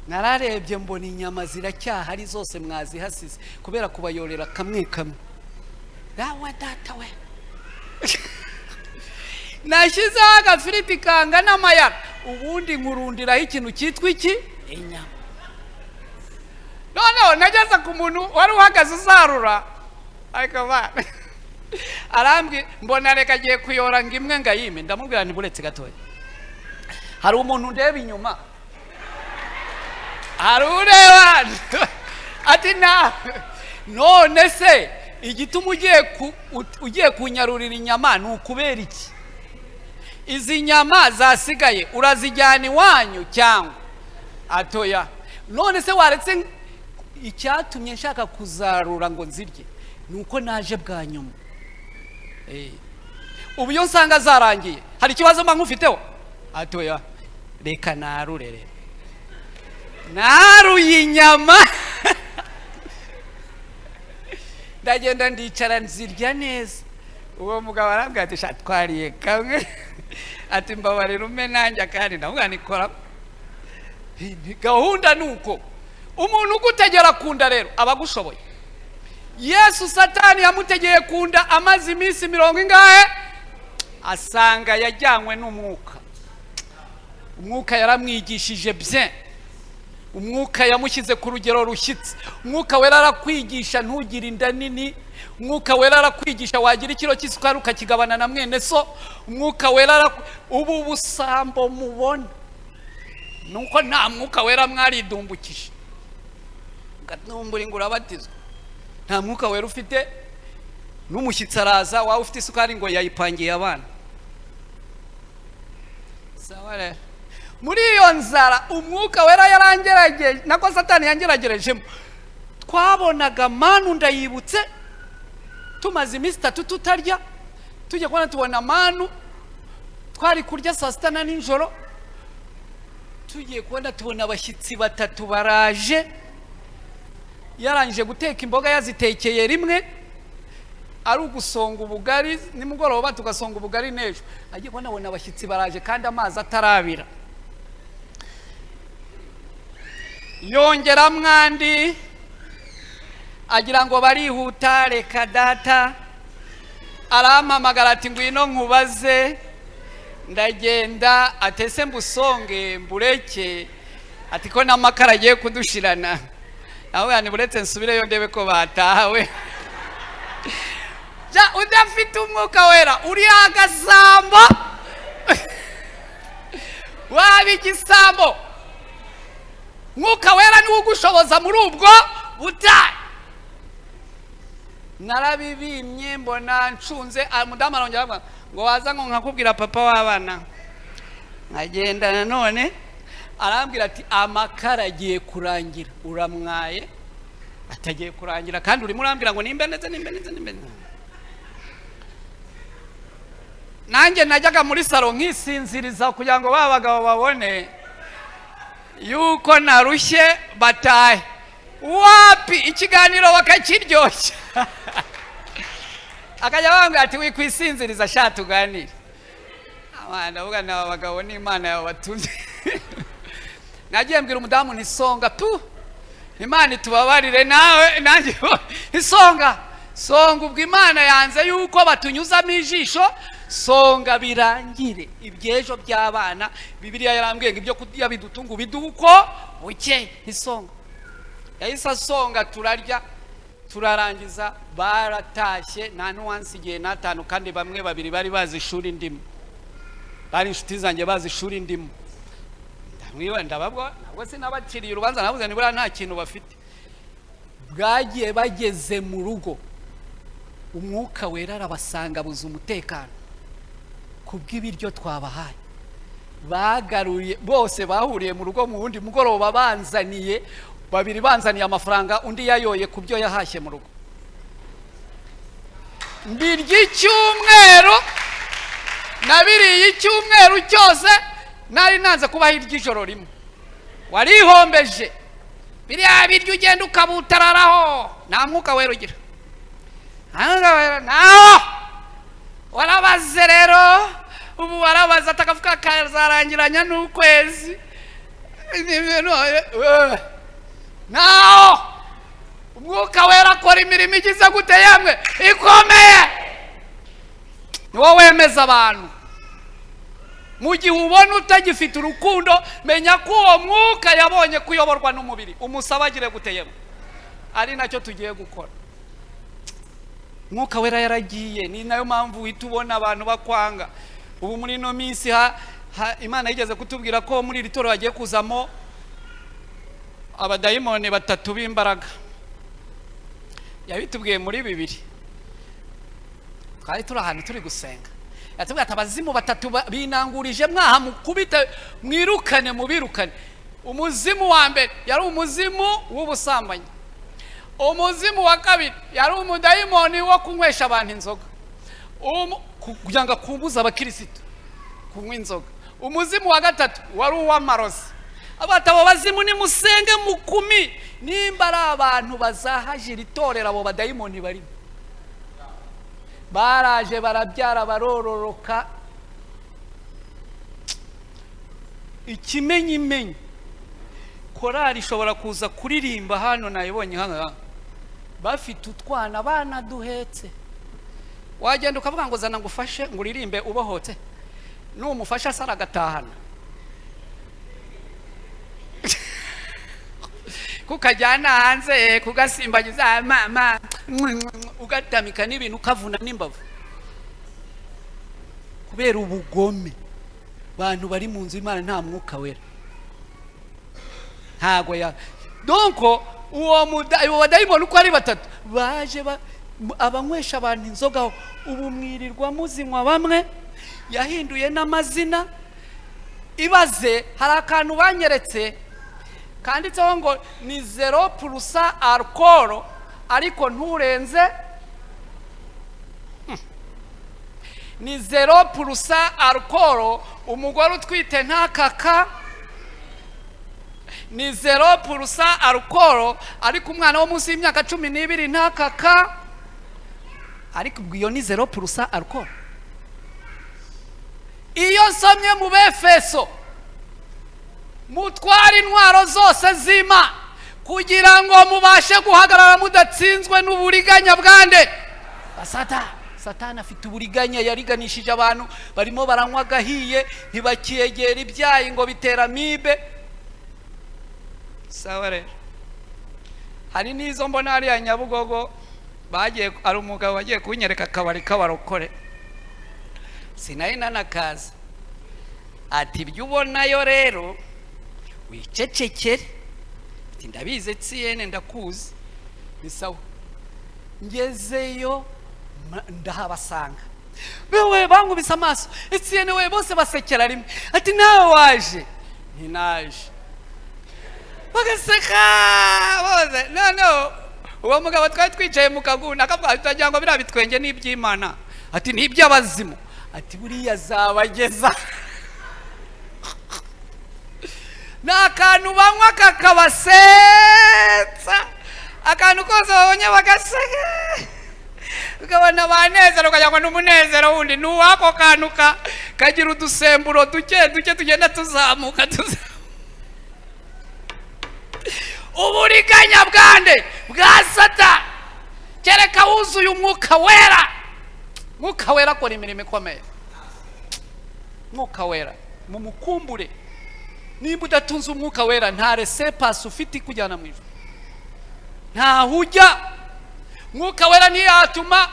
nararebye mbona inyama ziracyahari zose mwazihasize kubera kubayorera kamwe kamwe. Dawa data we nashizeho agafiriti kanga n'amayara, ubundi nkurundiraho ikintu cyitwa iki? Inyama. Noneho nageze ku muntu wari uhagaze uzarura, ariko bana arambwi mbona reka agiye kuyora ngo imwe ngayime. Ndamubwira nti buretse gatoya, hari umuntu ndeba inyuma, hari ureba ati none se igituma ugiye kunyarurira inyama ni ukubera iki? Izi nyama zasigaye urazijyana iwanyu cyangwa? Atoya. None se waretse icyatumye nshaka kuzarura ngo nzirye nuko naje bwa nyuma. Ubu yo nsanga zarangiye hari ikibazo mba nkufiteho? Atoya. Reka narurere. Naruye inyama ndagenda ndicara nzirya neza. Uwo mugabo arambwira ati shatwariye kamwe ati mbabarira ume nanjye kandi ndavuga nikora gahunda. Nuko umuntu ugutegera kunda rero abagushoboye. Yesu Satani yamutegeye kunda amazi iminsi 40 ingahe, asanga yajyanywe n'umwuka. Umwuka yaramwigishije bien, umwuka yamushyize ku rugero rushyitse. Umwuka wera arakwigisha ntugire inda nini, umwuka wera arakwigisha wagira ikiro cy'isukari ukakigabana na mwene so. Umwuka wera ubu busambo mubona nuko nta mwuka wera mwaridumbukije ngatumbura ngo urabatizwa. Nta mwuka wera ufite, n'umushyitsi araza wawe ufite isukari ngo yayipangiye abana. Sawa rero muri iyo nzara umwuka wera yarangerageje, nako Satani yangeragerejemo. Twabonaga manu ndayibutse tumaze iminsi 3 tutarya, tujye kubona tubona manu twari kurya saa 6 na nijoro. Tugiye kubona tubona abashyitsi 3 baraje, yarangije guteka imboga yazitekeye rimwe, ari ugusonga ubugari nimugoroba tugasonga ubugari nejo. Agiye kubona abona abashyitsi baraje kandi amazi atarabira. Yongera mwandi agira ngo barihuta, reka data arampamagara ati ngwino nkubaze. Ndagenda atese mbusonge mbureke, ati ko n'amakara agiye kudushirana. Nawe yani buretse nsubireyo ndebe ko batahawe. Ja udafite umwuka wera uri agasambo wabigisambo. Mwuka wera ni ugushoboza muri ubwo butayi. Narabibimye mbona ncunze. Mudamu arongera ngo waza ngo nkakubwira papa w'abana. Nkagenda nanone arambwira ati amakara agiye kurangira. Uramwaye atagiye kurangira kandi urimo urambwira ngo nimbeneze. Nanjye najyaga muri salo nkisinziriza kugira ngo babagabo babone yuko narushye batahe. Wapi ikiganiro bakakiryoshya. Akajya bambwira ati wikwisinziriza sha tuganire. Abana uvuga na bagabo n'Imana yabatumye. Nagiye mbwira umudamu nisonga tu. Imana itubabarire nawe nanjye isonga. Songa ubwo Imana yanze yuko batunyuzamo ijisho songa birangire ibyejo by'abana. Bibiliya yarambwiye ngo ibyo kurya bidutunga biduko buke isonga. Yahise asonga turarya turarangiza baratashye nta nuwansigiye natanu kandi bamwe babiri bari bazi ishuri ndimo. Bari inshuti zanjye bazi ishuri ndimo. Ndamwiwe ndababwa nabwo sinabaciriye urubanza nabuze nibura nta kintu bafite. Bwagiye bageze mu rugo umwuka wera arabasanga buza umutekano kubw'ibiryo twabahaye. Bagaruye bose bahuriye mu rugo mu wundi mugoroba banzaniye babiri banzaniye amafaranga undi yayoye kubyo yahashye mu rugo. Mbirya icyumweru nabiriye icyumweru cyose nari nanze kubaho iry'ijoro rimwe. Warihombeje biriya biryo ugenda ukabutararaho nta mwuka wera ugira. Naho warabaze rero ubu warabaze atakavuka kazarangiranya n'ukwezi. Naho umwuka wera akora imirimo igize gute yemwe ikomeye. Niwo wemeza abantu. Mu gihe ubona utagifite urukundo menya ko uwo mwuka yabonye kuyoborwa n'umubiri umusabagire gute yemwe. Ari nacyo tugiye gukora. Mwuka wera yaragiye ni nayo mpamvu witubona abantu bakwanga. Ubu muri no minsi Imana yigeze kutubwira ko muri iri toro bagiye kuzamo abadayimoni 3 b'imbaraga. Yabitubwiye muri 2. Twari turi ahantu turi gusenga. Yatubwiye ati abazimu 3 binangurije mwaha mukubite mwirukane mubirukane. Umuzimu wa mbere yari umuzimu w'ubusambanyi. Umuzimu wa kabiri yari umudayimoni wo kunywesha abantu inzoga. Kugira ngo kubuza abakirisitu kunywa inzoga. Umuzimu wa gatatu wari uw'amarozi. Abatabo bazimu ni musenge mukumi nimba ari abantu bazahajira itorera abo badayimoni bari. Baraje barabyara barororoka. Ikimenyimenyi korali ishobora kuza kuririmba hano nayibonye hanga bafite utwana bana duhetse. Wagenda ukavuga ngo zana ngufashe nguririmbe ubohote n'umufasha saragatahana kukajyana hanze kugasimbagiza mama ugatamika n'ibintu ukavuna n'imbavu kubera ubugome. Bantu bari mu nzu Imana nta mwuka wera ntago ya donko uwo badayimoni uko ari 3 baje abanywesha abantu inzoga. Ubu mwirirwa muzinywa bamwe yahinduye n'amazina. Ibaze hari akantu banyeretse kanditseho ngo ni 0% alcohol ariko nturenze ni 0% alcohol. Umugore utwite ntakaka ni 0% alcohol ariko umwana wo munsi y'imyaka 12 ntakaka ariko ubwo ni 0% alcohol. Iyo somye mu Befeso mutwara intwaro zose zima kugira ngo mubashe guhagarara mudatsinzwe n'uburiganya bwande Satani afite uburiganya. Yariganishije abantu barimo baranywa gahiye ntibakiyegera ibyayi ngo bitera amibe. Sawa rero hari nizo mbona ari ya Nyabugogo bagiye ari umugabo wagiye kunyereka akabari k'abarokore. Sinari nanakaza ati ibyo ubonayo rero wicecekere ati ndabize tsiyene ndakuzi ni sawa. Ngezeyo ndahabasanga bewe bangubise amaso tsiyene we bose basekera rimwe ati nawe waje ntinaje bagaseka bose. No uwo mugabo twari twicaye mu kaguna akavuga ati ngo bira bitwenge n'iby'Imana ati n'iby'abazimu ati buriya zabageza. N'akantu banywa kakabasetsa akantu kose babonye bagaseka ukabona banezero ukagira ngo n'umunezero wundi n'uwako kantu kagira udusemburo duke tugenda tuzamuka uburiganya bwande bwa Satani kereka wuzuye umwuka wera. Mwuka wera akora imirimo ikomeye. umwuka wera mumukumbure. Nimba udatunze umwuka wera nta resepasi ufite kujyana mu ijuru, nta hujya. Umwuka wera ntiyatuma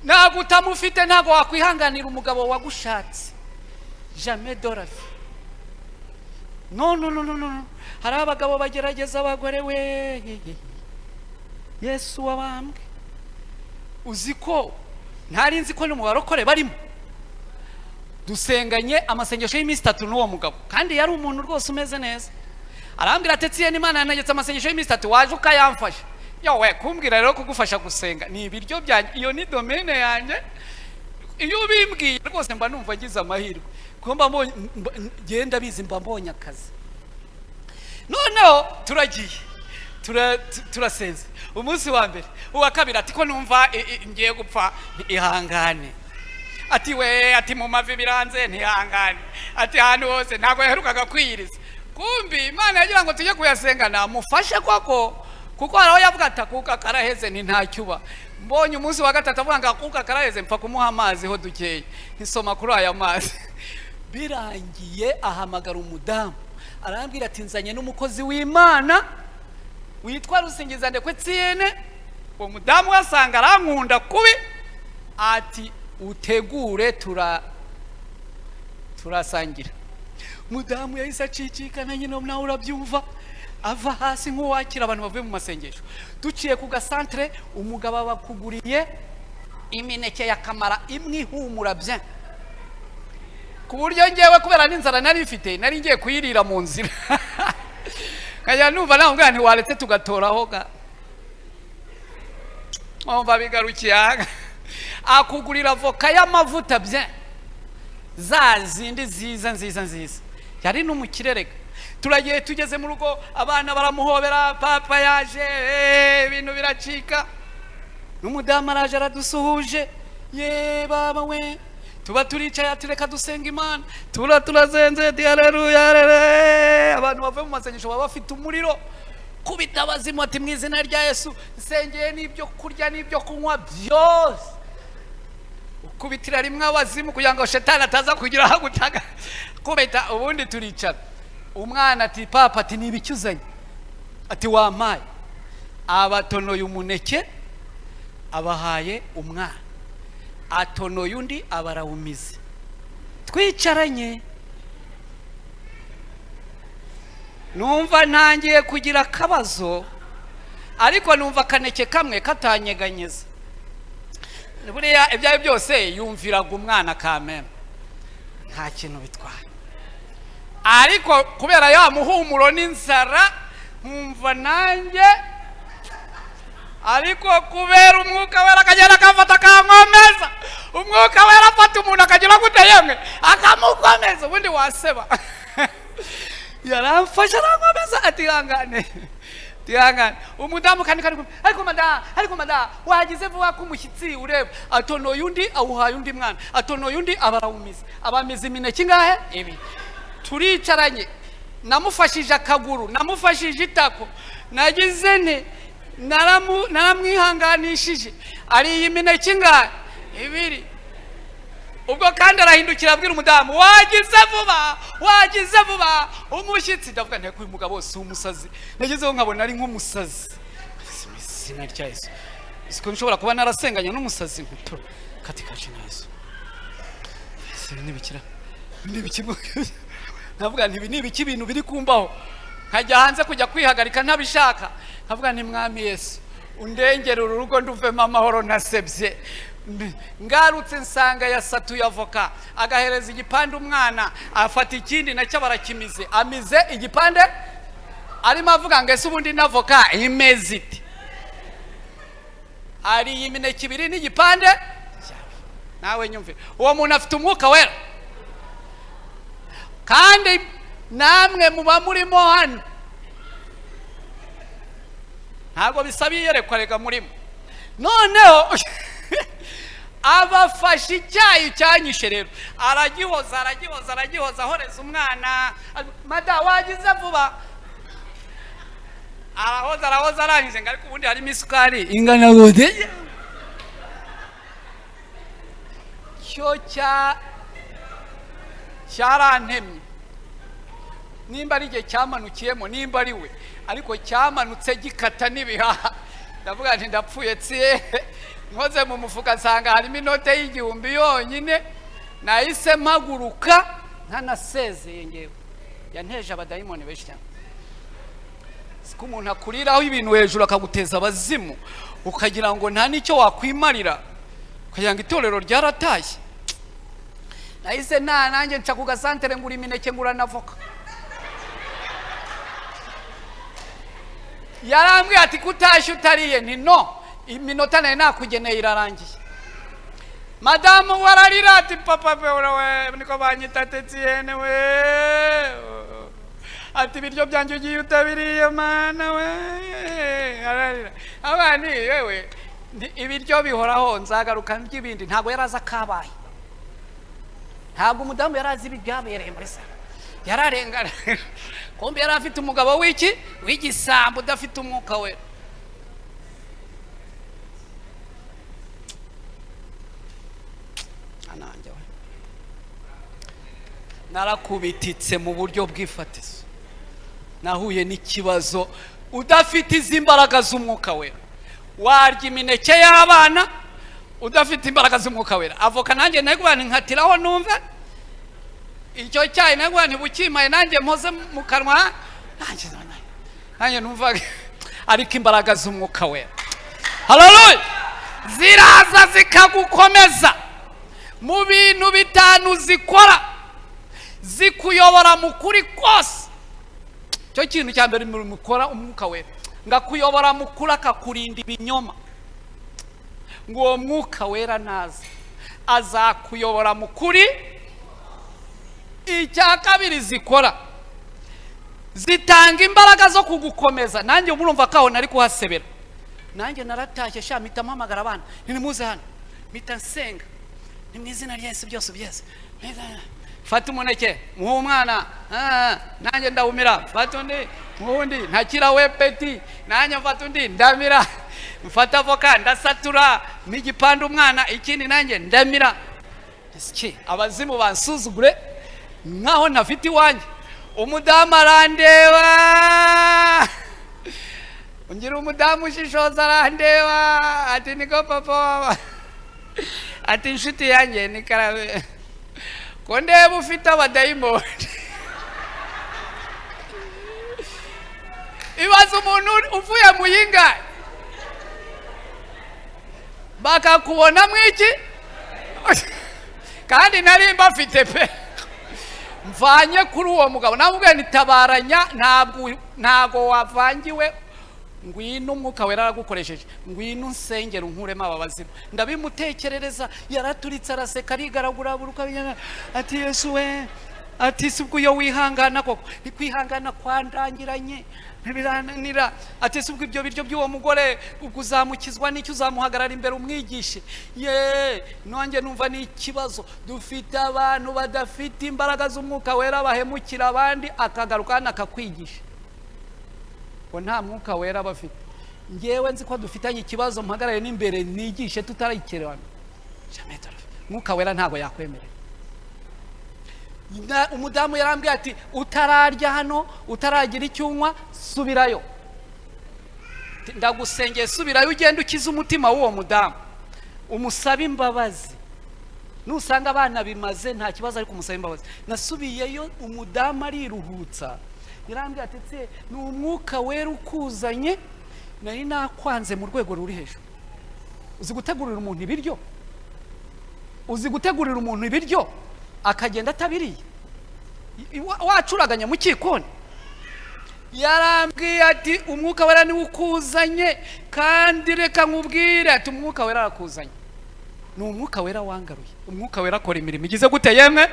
ntabwo utamufite, ntabwo wakwihanganira umugabo wagushatse. Jamais de la vie. No. Hari abagabo bagerageza abagore we. Yesu wabambwe. Uziko ntari nzi ko no mu barokore barimo. Dusenganye amasengesho y'iminsi 3 n'uwo mugabo, kandi yari umuntu rwose umeze neza. Arambwira ati tsiye n'Imana yanagetse amasengesho y'iminsi 3 waje ukayamfasha. Yowe kumbwira rero kugufasha gusenga ni ibiryo byanjye, iyo ni domaine yanjye. Iyo bimbwiye rwose mba numva ngize amahirwe, kumba genda bizi mba mbonye akazi. Noneho turagiye turasenze umunsi wa mbere, uwa kabiri ati ko numva ngiye gupfa, ihangane. Ati we, ati mu mavi biranze ntihangane, ati hano hose ntago yaherukaga kwiyiriza. Kumbi Imana yagira ngo tujye kuyasenga namufashe kwako, kuko haraho yavuga ati akuka karaheze ni ntacyuba. Mbonye umunsi wa gatatu avuga ngo akuka karaheze mpfa kumuha amazi ho dukeye, nisoma kuri aya mazi. Birangiye ahamagara umudamu, arambwira ati nzanye n'umukozi w'Imana witwa Rusingizande kwe Tsiene. Uwo mudamu wasanga arankunda kubi, ati utegure turasangira. Mudamu yahise acicikana, nyine nawe urabyumva, ava hasi nk'uwakira abantu bavuye mu masengesho. Duciye ku gasantre, umugabo abakuguriye imineke ya kamara imwe humura bien, ku buryo ngewe kubera n'inzara nari mfite nari ngiye kuyirira mu nzira. Kaya numva naho ngani waretse tugatoraho ga omba bigarukiyaga. Akugurira voka y'amavuta bien, za zindi nziza. Yari n'umukirerega. Turagiye tugeze mu rugo, abana baramuhobera, papa yaje, ibintu biracika. N'umudamu araje aradusuhuje, ye baba we. Tuba turicaye ati reka dusenga Imana. Turazenze, haleluya. Abantu bavuye mu masengesho baba bafite umuriro. Kubita abazimu ati mu izina rya Yesu, nsengeye n'ibyo kurya n'ibyo kunywa byose. Ukubitira rimwe abazimu kugira ngo shetani ataza kugira aho gutaga. Kubita ubundi turicara. Umwana ati papa ati nibicyuzanye. Ati wampaye. Abatonoye umuneke abahaye umwana. Atonoye undi abarawumize. Twicaranye. Numva ntangiye kugira akabazo, ariko numva kaneke kamwe katanyeganyeza. Buriya ibyaye byose yumviraga umwana kamera, nta kintu bitwaye. Ariko kubera ya muhumuro n'inzara nkumva nanjye, ariko kubera umwuka wera akagenda akafata akankomeza. Umwuka wera afata umuntu akagira gute yemwe akamukomeza, ubundi waseba. Yaramfasha arankomeza ati hangane. Umudamu kandi ariko mada wagize vuba ko umushyitsi ureba. Atonoye undi awuhaye undi mwana, atonoye undi abarawumize. Abamize imineke ngahe ibi. Turicaranye, namufashije akaguru, namufashije itako, nagize nte naramwihanganishije. Ari imineke ngahe ibiri. Ubwo kandi arahindukira abwira umudamu, wagize vuba umushyitsi. Ndavuga nti uyu mugabo wose umusazi, nagezeho nkabona ari nk'umusazi. Izina rya Yesu, siko nshobora kuba narasenganye n'umusazi nkuto katikaje na Yesu. Nibikira nibikimwe. Navuga nti nibiki ibintu biri kumbaho, nkajya hanze kujya kwihagarika ntabishaka. Navuga nti mwami Yesu undengere urugo nduvemo amahoro nasebye. Ngarutse nsanga yasatuye avoka, agahereza igipande umwana, afata ikindi nacyo barakimize. Amize igipande arimo avuga ngo ese ubundi n'avoka imeze iti. Ari imineke ibiri n'igipande. Nawe nyumve, uwo muntu afite umwuka wera, kandi namwe muba murimo hano. Ntabwo bisabiye yerekwa rega murimo. Noneho abafashe icyayi cyanyishe rero, aragihoza ahoreza umwana. Mada wagize vuba. Arahoza arangije ngo ariko ubundi harimo isukari ingana gute. cyarantemye, nimba ari igihe cyamanukiyemo, nimba ari we, ariko cyamanutse gikata n'ibihaha. Ndavuga nti ndapfuye tsiye, nkoze mu mufuka nsanga harimo inote y'igihumbi yonyine. Nahise mpaguruka ntanasezeye ngewe. Yanteje abadayimoni benshi cyane. Siko umuntu akuriraho ibintu hejuru akaguteza abazimu, ukagira ngo nta nicyo wakwimarira, ukagira ngo itorero ryaratashye. Nahise nanjye nca ku gasantere ngura imineke ngura n'avoka. Yarambwiye ati kutashye utariye. Nti no, iminota nayo nakugeneye irarangiye. Madamu wararira ati papa pe we niko banyita Tetienne we, ati biryo byanjye ugiye utabiriye mana we. Ararira abani wewe ibiryo bihoraho nzagaruka by'ibindi. Ntago yaraza kabaye, ntago umudamu yarazi ibyabereye muri sala, yararengana. Kombe yari afite umugabo w'igisambu udafite umwuka we. Ananje we narakubititse mu buryo bw'ifatizo. Nahuye n'ikibazo, udafite izi mbaraga z'umwuka wera warya imineke y'abana, udafite imbaraga z'umwuka wera. Avoka nanjye nagwana nkatiraho numve icyo cyayi, nagwana ntibukimaye nanjye mpoze mu kanwa, nanjye numva ariko imbaraga z'umwuka wera, haleluya, ziraza zikagukomeza mu bintu bitanu zikora, zikuyobora mu kuri kose. Cyo kintu cya mbere mukora umwuka wera, ngakuyobora mu kuri akakurinda ibinyoma. Ngo uwo mwuka wera naza azakuyobora mu kuri. Icya kabiri zikora, zitanga imbaraga zo kugukomeza. Nanjye murumva kaho nari kuhasebera, nanjye naratashye sha mpita mpamagara abana, nimuze hano, mpita nsenga, ni mu izina rya Yesu byose byeze. Fata umuneke muhe umwana, nanjye ndawumira. Fata undi muhundi, ntakira we peti, nanjye mfata undi ndamira. Mfata avoka ndasatura n'igipanda umwana, ikindi nanjye ndamira. Iki abazimu bansuzugure nkaho ntafite iwanjye. Umudamu arandeba, ungira umudamu ushishoza arandeba, ati niko papa, ati nshuti yanjye ni karabe, ko ndeba ufite abadayimoni. Ibaza umuntu uvuye mu yinga bakakubona mwiki, kandi nari mbafite pe. Mvanye kuri uwo mugabo namubwiye nitabaranya, ntago wavangiwe, ngwino umwuka wera aragukoresheje, ngwino nsengera unkuremo aba bazimu. Ndabimutekerereza, yaraturitse araseka arigaragura buruka, ati Yesu we, ati subwo yo wihangana koko, ikwihangana kwandangiranye ntibiranira. Ati subwo ibyo biryo by'uwo mugore ukuzamukizwa n'icyo uzamuhagarara imbere umwigishe. Nonge numva ni ikibazo, dufite abantu badafite imbaraga z'umwuka wera bahemukira abandi, akagaruka nakakwigisha ko nta mwuka wera bafite. Ngewe nzi ko dufitanye ikibazo, mpagarare n'imbere nigishe tutarayikerewana. Mwuka wera ntago yakwemerera. Umudamu yarambwiye ati utararya hano, utaragira icyunywa, subirayo. Ndagusengeye subirayo, ugenda ukiza umutima w'uwo mudamu, umusaba imbabazi. Nusanga abana bimaze nta kibazo, ariko umusaba imbabazi. Nasubiyeyo umudamu ariruhutsa, yarambwiye ati tse ni umwuka wera ukuzanye, nari nakwanze mu rwego ruri hejuru. Uzi gutegurira umuntu ibiryo, uzi gutegurira umuntu ibiryo akagenda atabiriye, wacuraganya mu kikoni. Yarambwiye ati umwuka wera ni ukuzanye, kandi reka nkubwire ati umwuka wera arakuzanye. Ni umwuka wera wangaruye. Umwuka wera akora imirimo igize gute yemwe?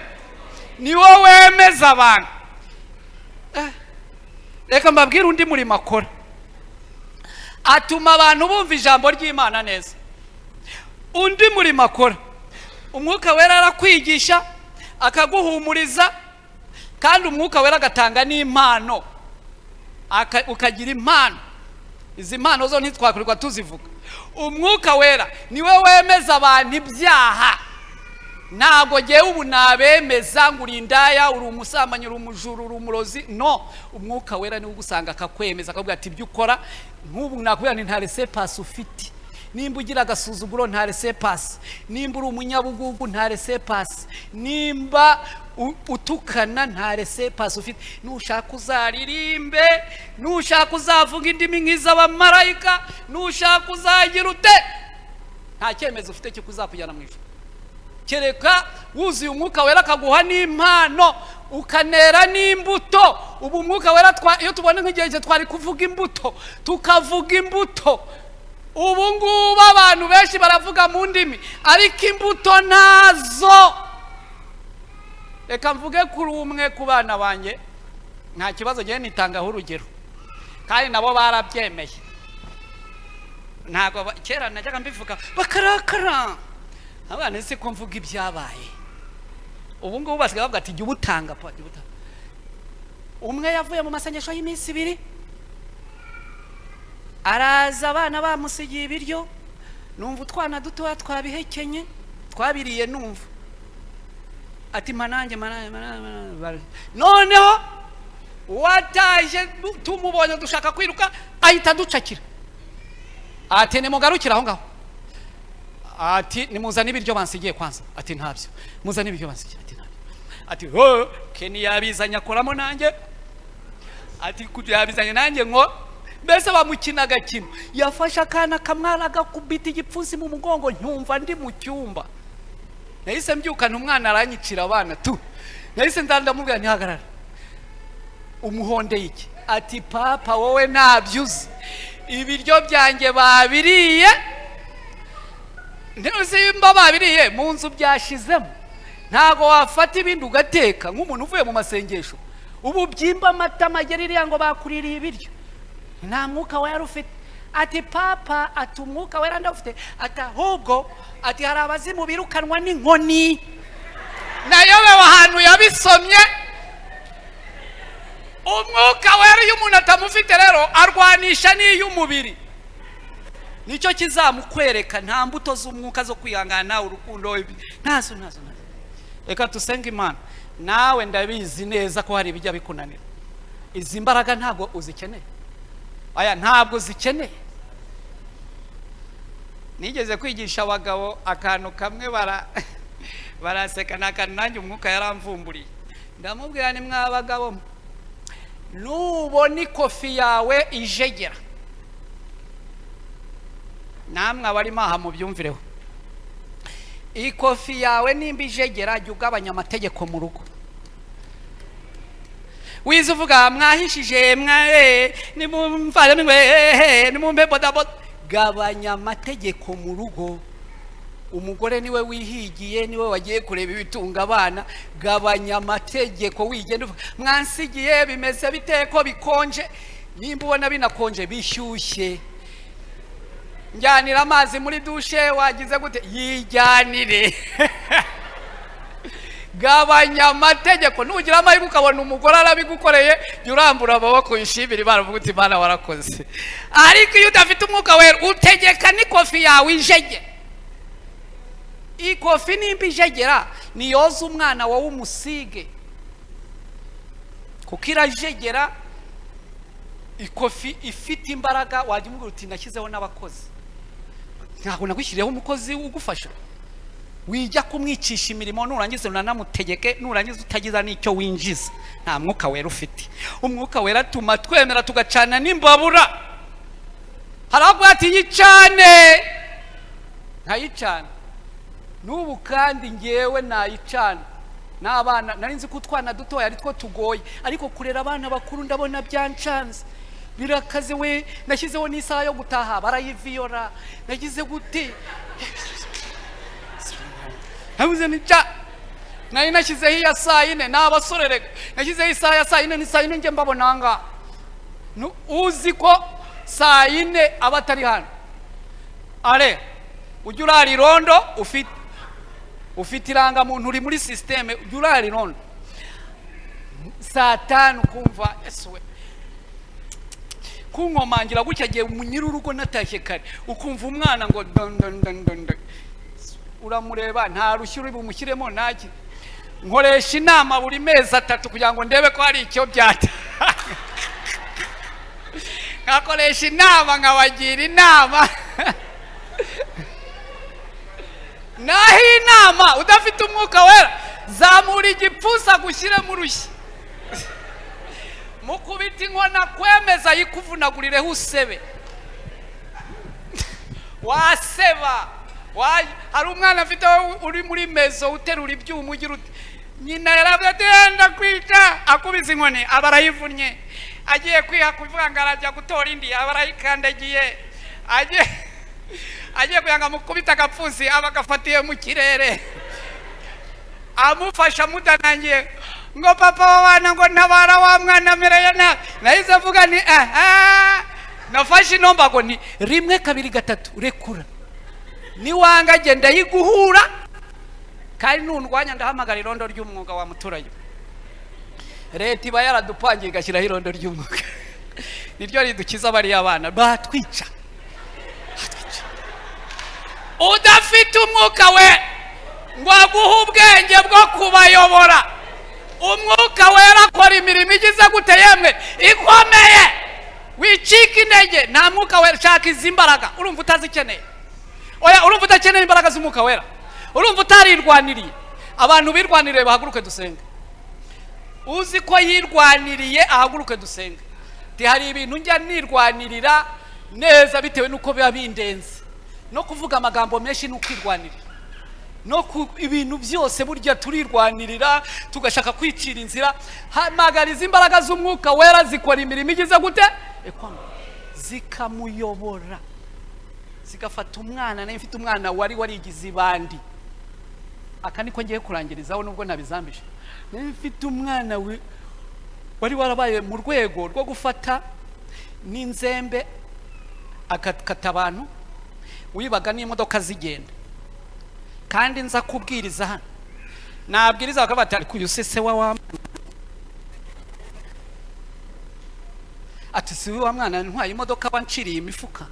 Ni wowe wemeza abantu. Reka mbabwire undi murimo akora, atuma abantu bumva ijambo ry'Imana neza. Undi murimo akora, umwuka wera arakwigisha, akaguhumuriza, kandi umwuka wera agatanga n'impano, ukagira impano. Izi mpano zo ntitwakurirwa tuzivuga. Umwuka wera niwe wemeza abantu ibyaha. ntago ngewe ubu nabemeza ngo uri indaya, uri umusambanyi, uri umujuru, uri umurozi. No, umwuka wera niwe ugusanga akakwemeza akavuga ati ibyo ukora. Nk'ubu nakubwira nti nta laissez-passer ufite. Nimba ugira agasuzuguro nta laissez-passer, nimba uri umunyabugugu nta laissez-passer, nimba utukana nta laissez-passer ufite. Nushaka uzaririmbe, nushaka uzavuga indimi nk'iz'abamarayika, nushaka uzagira ute, nta cyemezo ufite cyo kuzakujyana mu ijuru. Kereka wuzuye umwuka wera akaguha n'impano ukanera n'imbuto. Ubu umwuka wera iyo tubone nk'igihe twari kuvuga imbuto tukavuga imbuto. Ubu ngubu abantu benshi baravuga mu ndimi ariko imbuto nazo. Reka mvuge kuri umwe ku bana banjye, nta kibazo ngiye nitangaho urugero kandi nabo barabyemeye. Ntabwo kera najyaga mbivuga bakarakara, abana ese ko mvuga ibyabaye. Ubu ngubu basigaye bavuga ati jya ubutanga pa, jya ubutanga. Umwe yavuye mu masengesho y'iminsi 2, araza abana bamusigiye ibiryo, numva utwana dutoya twabihekenye twabiriye, numva ati manange. Noneho wataje tumubonye dushaka kwiruka ahita ducakira, ati nimugarukira aho ngaho, ati nimuzane ibiryo bansigiye kwanza. Ati ntabyo, muzane ibiryo bansigiye. Ati ntabyo. Ati ho Keni yabizanye akoramo nanjye, ati kujya yabizanye nanjye ngo mbese bamukina agakino. Yafashe akana kamwana agakubita igipfunsi mu mugongo, ntumva ndi mu cyumba. Nahise mbyukana umwana aranyicira abana tu. Nahise ndamubwira ntihagarara, umuhonde iki? Ati papa wowe nabyuze, ibiryo byanjye babiriye. Ntimba babiriye mu nzu byashizemo, ntago wafata ibindi ugateka nk'umuntu uvuye mu masengesho. Ubu byimba amata mageririya ngo bakuririye ibiryo, nta mwuka wera ufite. Ati papa, ati umwuka wera ndafite. Ati ahubwo ati hari abazimu birukanwa n'inkoni. Nayobewe ahantu yabisomye. Umwuka wera iyo umuntu atamufite rero arwanisha n'iy'umubiri. Nicyo kizamukwereka, nta mbuto z'umwuka zo kwihangana, urukundo ntazo. Reka tusenge Imana. Nawe ndabizi neza ko hari ibijya bikunanira. Izi mbaraga ntabwo uzikeneye. Aya ntabwo zikeneye. Nigeze kwigisha abagabo akantu kamwe baraseka, n'akantu nanjye umwuka yaramvumburiye. Ndamubwira ni mwabagabo, nubona ikofi yawe ijegera, namwe abarimo aha mubyumvireho, ikofi yawe nimba ijegera jya ugabanya amategeko mu rugo. Wize uvuga mwahishije nimumvane nimumbe bodaboda, gabanya amategeko mu rugo. Umugore niwe wihigiye, niwe wagiye kureba ibitunga abana, gabanya amategeko wigenda mwansigiye bimeze biteko bikonje, nimba ubona binakonje bishyushye, njyanira amazi muri dushe, wagize gute yijyanire. Gabanya amategeko. Nugira amahirwe ukabona umugore arabigukoreye, jya urambura amaboko yishimira Imana, uvuga uti Imana warakoze. Ariko iyo udafite umwuka wera utegeka n'ikofi yawe ijege. Ikofi nimba ijegera niyoza umwana wawe umusige, kuko irajegera. Ikofi ifite imbaraga wajya umubwira uti nashyizeho n'abakozi, ntabwo nagushyiriyeho umukozi ugufasha. Wijya kumwicisha imirimo, nurangiza unanamutegeke, nurangiza utagiza n'icyo winjiza. Nta mwuka wera ufite. Umwuka wera tuma twemera tugacana n'imbabura. Harabwo ati yicane, ntayicana. N'ubu kandi ngewe nayicana n'abana. Nari nzi ko utwana dutoya ari two tugoye, ariko kurera abana bakuru ndabona byancanze, birakaze we. Nashyizeho n'isaha yo gutaha barayiviyora, nagize gute habuze nica. Nari nashyizeho iya saa 4 n'abasorerega, nashyizeho isaha ya saa 4 ni saa 4 nge mbabonanga. Uzi ko saa 4 abatari hano are ujya urara irondo, ufite iranga muntu uri muri systeme, ujya urara irondo saa 5 kumva eswe kunkomangira gutya giye umunyiri urugo natashye kare, ukumva umwana ngo don. uramureba nta rushyi uri bumushyiremo naki nkoresha inama buri mezi 3 kugira ngo ndebe ko hari icyo byata ngakoresha inama nkabagira inama naho inama udafite umwuka wera zamura igipfusa gushyire mu rushyi mukubita inkona kwemeza yikuvunagurireho usebe waseba hari umwana afite uri muri mezo uterura ibyuma ugira uti nyina yarabagenda kwica akubiza inkoni abarayivunnye agiye kwiha kuvuga ngo arajya gutora indi abarayikandagiye agiye kuyanga mukubita agapfusi abagafatiye mu kirere amufasha mudanangiye ngo papa wabana ngo ntabara wa mwana mereye na nahise avuga ni nafashe inombago ni 1 2 3 rekura ni wanga agenda yiguhura kandi nundwanya ndahamagara irondo ry'umwuga wa muturage leta iba yaradupangiye igashyiraho irondo ry'umwuga niryo ridukiza bari abana batwica udafite umwuka we ngo aguhe ubwenge bwo kubayobora umwuka wera akora imirimo igize gute yemwe ikomeye wicika intege nta mwuka wera shaka izi mbaraga urumva utazikeneye oya urumva udakeneye imbaraga z'umwuka wera urumva utarirwaniriye abantu birwaniriye bahaguruke dusenge uzi ko yirwaniriye ahaguruke dusenge hari ibintu njya nirwanirira neza bitewe nuko biba bindenze no kuvuga amagambo menshi n'ukwirwanirira no ku ibintu byose burya turirwanirira tugashaka kwicira inzira hamagariza imbaraga z'umwuka wera zikora imirimo igize gute zikamuyobora zigafata umwana nayo mfite umwana wari warigize ibandi aka niko ngiye kurangirizaho nubwo nabizambije nayo mfite umwana wari warabaye mu rwego rwo gufata n'inzembe akakata abantu wibaga n'imodoka zigenda kandi nza kubwiriza hano nabwiriza bakabata ari kuyusese wa ati si wa mwana ntwaye imodoka banciriye imifuka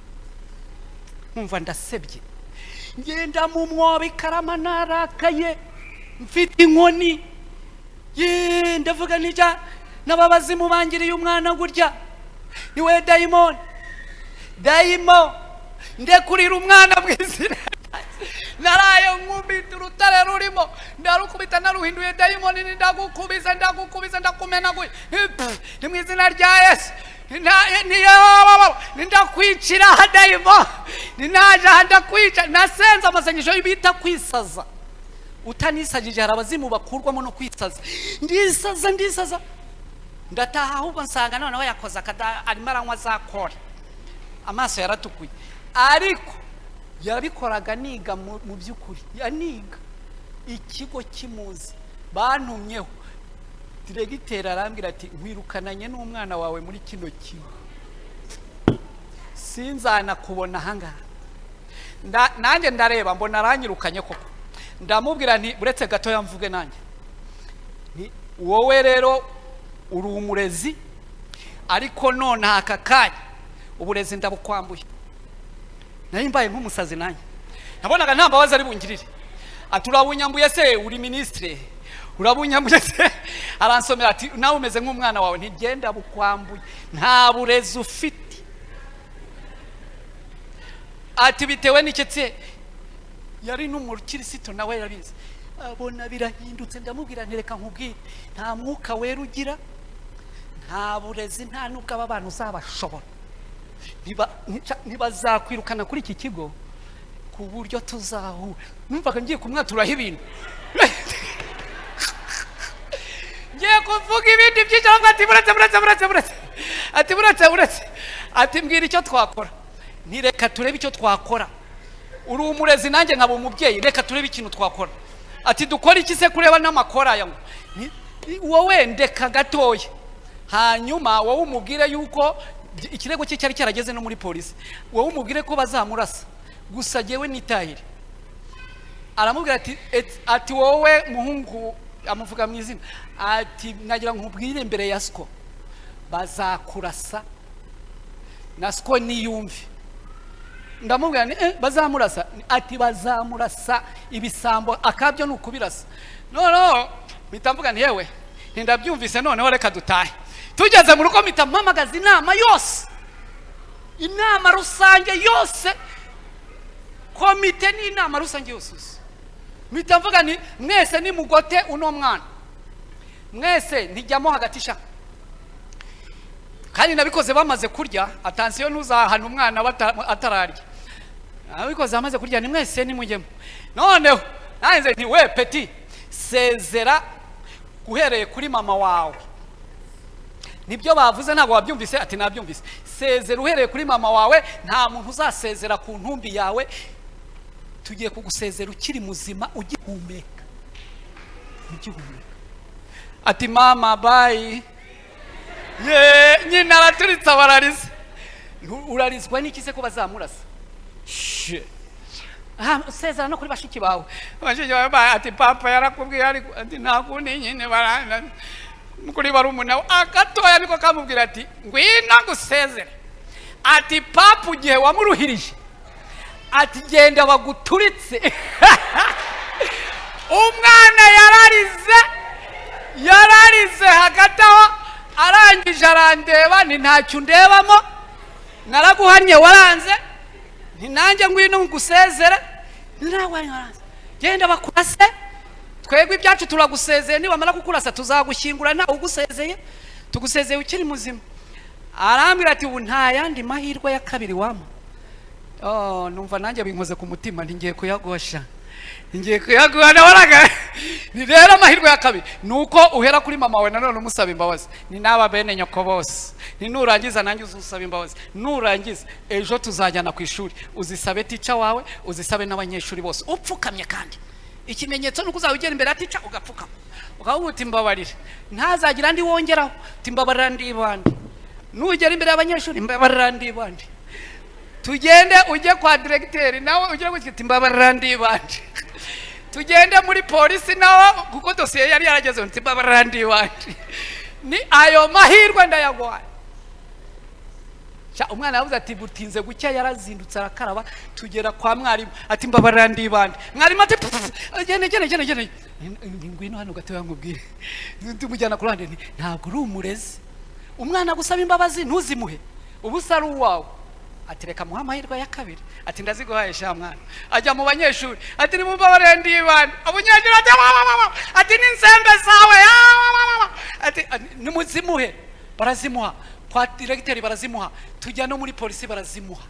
nkumva ndasebye ngenda mu mwobo ikarama narakaye mfite inkoni ndavuga nijya n'ababazimu bangiriye umwana gurya niwe dayimo ndekurira umwana bw'izina naraye nkubita urutare rurimo ndarukubita naruhinduye dayimoni ndagukubiza ndakumenaguye ni mu izina rya Yesu ndakwicira dayimo ninaje ndakwica nasenze amasengesho y'ibita kwisaza utanisagije hari abazimu bakurwamo no kwisaza ndisaza ndataha ahubwo nsanga noneho yakoze akada arimo aranywa zakora amaso yaratukuye ariko yabikoraga niga mu by'ukuri yaniga ikigo kimuzi bantumyeho diregiteri arambwira ati nkwirukananye n'umwana wawe muri kino kigo sinzana kubona ahangaha nanjye ndareba mbona aranyirukanye koko ndamubwira nti buretse gato yamvuge nanjye wowe rero uri umurezi ariko none aka kanya uburezi ndabukwambuye nayo mbaye nk'umusazi nanjye nabonaga nta mbabazi ari bungirire ati urabunyambuye se uri ministre urabunyambuye se aransomera ati nawe umeze nk'umwana wawe ntigenda bukwambuye nta burezi ufite ati bitewe n'iketse yari n'umukirisito nawe yarabizi abona birahindutse ndamubwira ntereka nkubwire nta mwuka wera ugira nta burezi nta nubwo aba bantu uzabashobora ntibazakwirukana kuri iki kigo ku buryo tuzahura numvaga ngiye kumwaturaho ibintu ngiye kuvuga ibindi byinshi ati buretse ati mbwira icyo twakora ntireka turebe icyo twakora uri umurezi nanjye nkaba umubyeyi reka turebe ikintu twakora ati dukora iki se kureba n'amakora aya wowe ndeka gatoya hanyuma wowe umubwire yuko ikirego cye cyari cyarageze no muri polisi wowe umubwire ko bazamurasa gusa jewe nitahire aramubwira ati wowe muhungu amuvuga mu izina ati nagira nkubwire imbere ya Sko bazakurasa na Sko niyumve ndamubwira ni bazamurasa, ati bazamurasa ibisambo akabyo nukubirasa. No mitamvuga nti yewe ndabyumvise noneho reka dutahe. Tugeze mu rugo mitampamagaza inama yose, inama rusange yose, komite ni inama rusange yose. Mitamvuga ni mwese ni mugote uno mwana, mwese ntijyamo hagatisha. Kandi nabikoze bamaze kurya, atansiyo ntuzahana umwana atararya. Nabikoze bamaze kurya, ni mwese ni mujyemo. Noneho nanze nti we peti, sezera uhereye kuri mama wawe. Nibyo bavuze ntabwo wabyumvise? Ati nabyumvise. Sezera uhereye kuri mama wawe, nta muntu uzasezera ku ntumbi yawe. Tugiye kugusezera ukiri muzima ugihumeka. Ati mama bye. Nyina araturitsa bararize. Urarizwa n'iki se ko bazamurasa? Sezera no kuri bashiki bawe. Bashiki bawe ati papa yarakubwiye ariko ati nakundi nyine barana. Mukuri barumuna agatoya niko kamubwira ati ngwina ngusezere. Ati papa ugiye wamuruhirije. Ati genda baguturitse. Umwana yararize hagataho arangije arandeba ni ntacyo ndebamo, naraguhanye waranze, ni nanjye ngwino ngusezere, nawe waranze, genda bakurase, twebwe ibyacu turagusezeye, niba mara kukurasa tuzagushyingura nawe ugusezeye, tugusezeye ukiri muzima. Arambwira ati ubu nta yandi mahirwe ya kabiri wama. Numva nanjye binkoze ku mutima, ngiye kuyagosha, ngiye kuyagwana waraga. Ni rero amahirwe ya kabiri nuko uhera kuri mama we nanone umusaba imbabazi. Ni naba bene nyoko bose, ni nurangiza nanjye uzusaba imbabazi. Nurangiza ejo tuzajyana ku ishuri, uzisabe teacher wawe, uzisabe n'abanyeshuri bose upfukamye. Kandi ikimenyetso nuko uzawugera imbere ati teacher ugapfukama, ukavuga uti mbabarira, ntazagira ndi wongeraho, uti mbabarira ndi bandi. Nugera imbere y'abanyeshuri, mbabarira ndi bandi. Tugende ujye kwa directeur nawe ugira gutya mbabarira ndi bandi. Tugende muri polisi nawe kuko dosiye yari yarageze uti mbabarira ndi bandi. Ni ayo mahirwe ndayagwaye. Umwana yavuze ati butinze gucya, yarazindutse arakaraba, tugera kwa mwarimu ati mbabarira ndi bandi. Mwarimu ati gene ngwino hano gato yankubwire, ndumujyana ku ruhande, ntabwo uri umurezi, umwana gusaba imbabazi ntuzimuhe, ubusari uwawe. Ati reka muha amahirwe ya kabiri. Ati ndaziguhaye sha mwana. Ajya mu banyeshuri ati ni mumbabarire ndi bandi. Abanyeshuri ati ni nsembe zawe. Ati nimuzimuhe, barazimuha. Kwa directeur barazimuha, tujya no muri polisi barazimuha.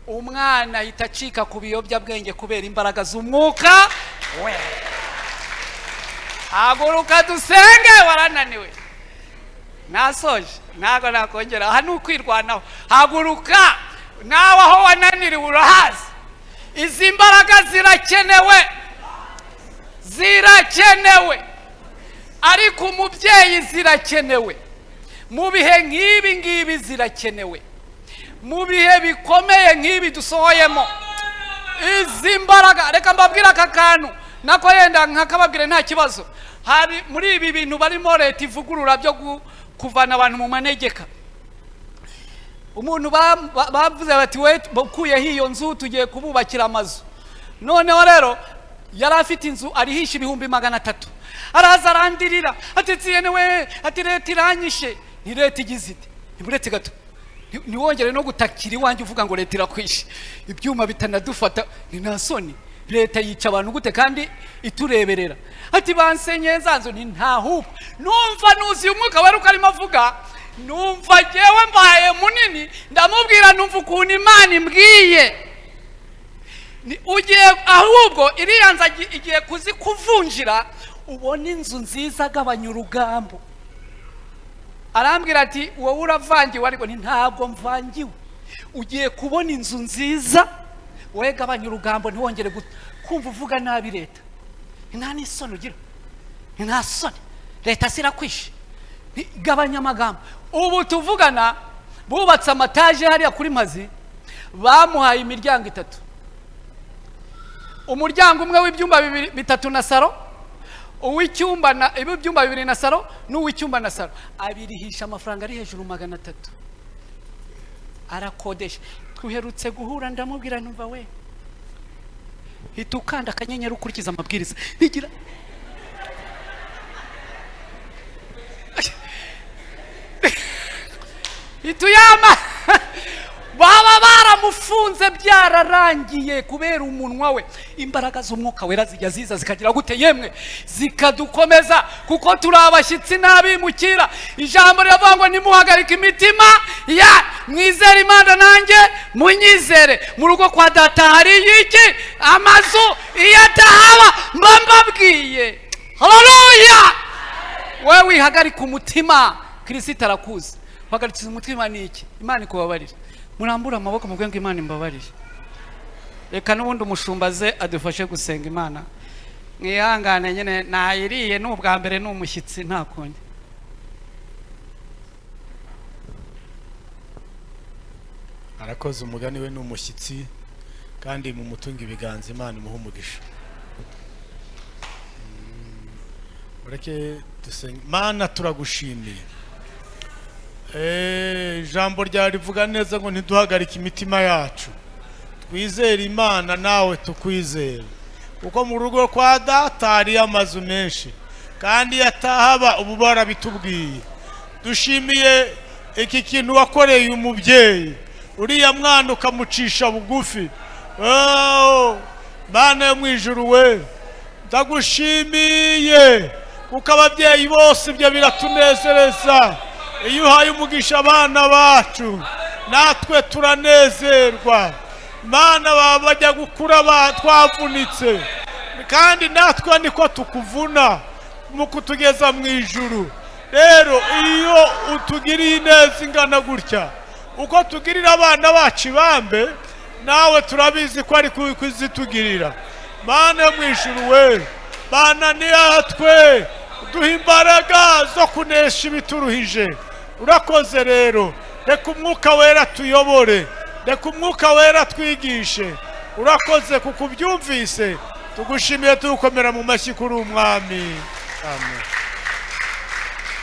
Umwana itacika ku biyobyabwenge kubera imbaraga z'umwuka we. Haguruka dusenge, warananiwe. Nasoje nago nakongera, aha nukwirwanaho. Haguruka nawe aho wananiriwe urahazi. Izi mbaraga zirakenewe, ariko umubyeyi zirakenewe. Mu bihe nk'ibi ngibi zirakenewe, mu bihe bikomeye nk'ibi dusohoyemo. Izi mbaraga, reka mbabwira aka kantu nako yenda nkakababwire nta kibazo. Hari muri ibi bintu barimo leta ivugurura byo kuvana abantu mu manegeka. Umuntu bavuze bati we bukuye hiyo nzu tugiye kububakira amazu. Noneho rero yari afite inzu arihisha 300,000. Araza arandirira ati tsiyene we, ati leta iranyishe. Ni leta igizite, iburetse gato niwongere no gutakira iwanjye uvuga ngo leta irakwishe, ibyuma bitanadufata. Ni nasoni leta yica abantu gute kandi itureberera. Ati bansenye nzanzo ni ntahuba. Numva nuzi umwuka wari ukarimo avuga, numva jewe mbaye munini, ndamubwira numva ukuntu Imana imbwiye. Ni ugiye ahubwo iriyanza igiye kuzikuvunjira, ubona inzu nziza agabanya urugambo. Arambwira ati wowe uravangiwe, ariko ntabwo mvangiwe. Ugiye kubona inzu nziza, wowe gabanya urugambo, ntiwongere kumva uvuga nabi leta. Nta n'isoni ugira, nta soni, leta sirakwishe, gabanya amagambo. Ubu tuvugana bubatse amataje hariya kuri Mazi, bamuhaye imiryango 3. Umuryango umwe w'ibyumba 3 na saro, uw'icyumba na ibyumba 2 na saro, n'uw'icyumba na saro. Abirihisha amafaranga ari hejuru 300. Arakodesha. tuherutse guhura ndamubwira numva we hita ukanda akanyenyeri ukurikiza amabwiriza nigira ituyama baba baramufunze byararangiye kubera umunwa we. Imbaraga z'umwuka wera zijya ziza zikagira gute yemwe zikadukomeza kuko turi abashyitsi n'abimukira. Ijambo riravuga ngo nimuhagarike imitima ya mwizere Imana nanjye munyizere. Mu rugo kwa data hari iki amazu iyo atahaba mba mbabwiye. Haleluya! Wewe wihagarika umutima Kristo arakuzi. Hagarikiza umutima ni iki? Imana ikubabarira. Murambura amaboko mubwe ngo Imana imbabarire. Reka n'ubundi umushumbaze adufashe gusenga Imana. Mwihangane nyene nayiriye n'ubwa mbere n'umushyitsi nta kundi. Arakoze umugani we n'umushyitsi kandi mu mutunga ibiganza Imana imuha umugisha. Ureke dusenga. Mana turagushimiye. Ijambo rya rivuga neza ngo ntiduhagarike imitima yacu. Twizere Imana nawe tukwizere. Kuko mu rugo kwa data hari amazu menshi kandi yatahaba ubu barabitubwiye. Dushimiye iki kintu wakoreye umubyeyi. Uriya mwana ukamucisha bugufi. Mana yo mwijuru we ndagushimiye kuko ababyeyi bose ibyo biratunezereza. Iyo uhaye umugisha abana bacu natwe turanezerwa. Mana bajya gukura twavunitse kandi natwe niko tukuvuna mu kutugeza mu ijuru. Rero iyo utugiriye neza ingana gutya uko tugirira abana bacu ibambe nawe turabizi ko ari kuzitugirira. Mana yo mu ijuru we Mana niyatwe duha imbaraga zo kunesha ibituruhije. Urakoze rero. Reka umwuka wera tuyobore. Reka umwuka wera twigishe. Urakoze kuko ubyumvise. Tugushimiye tugukomera mu mashyi kuri umwami. Amen.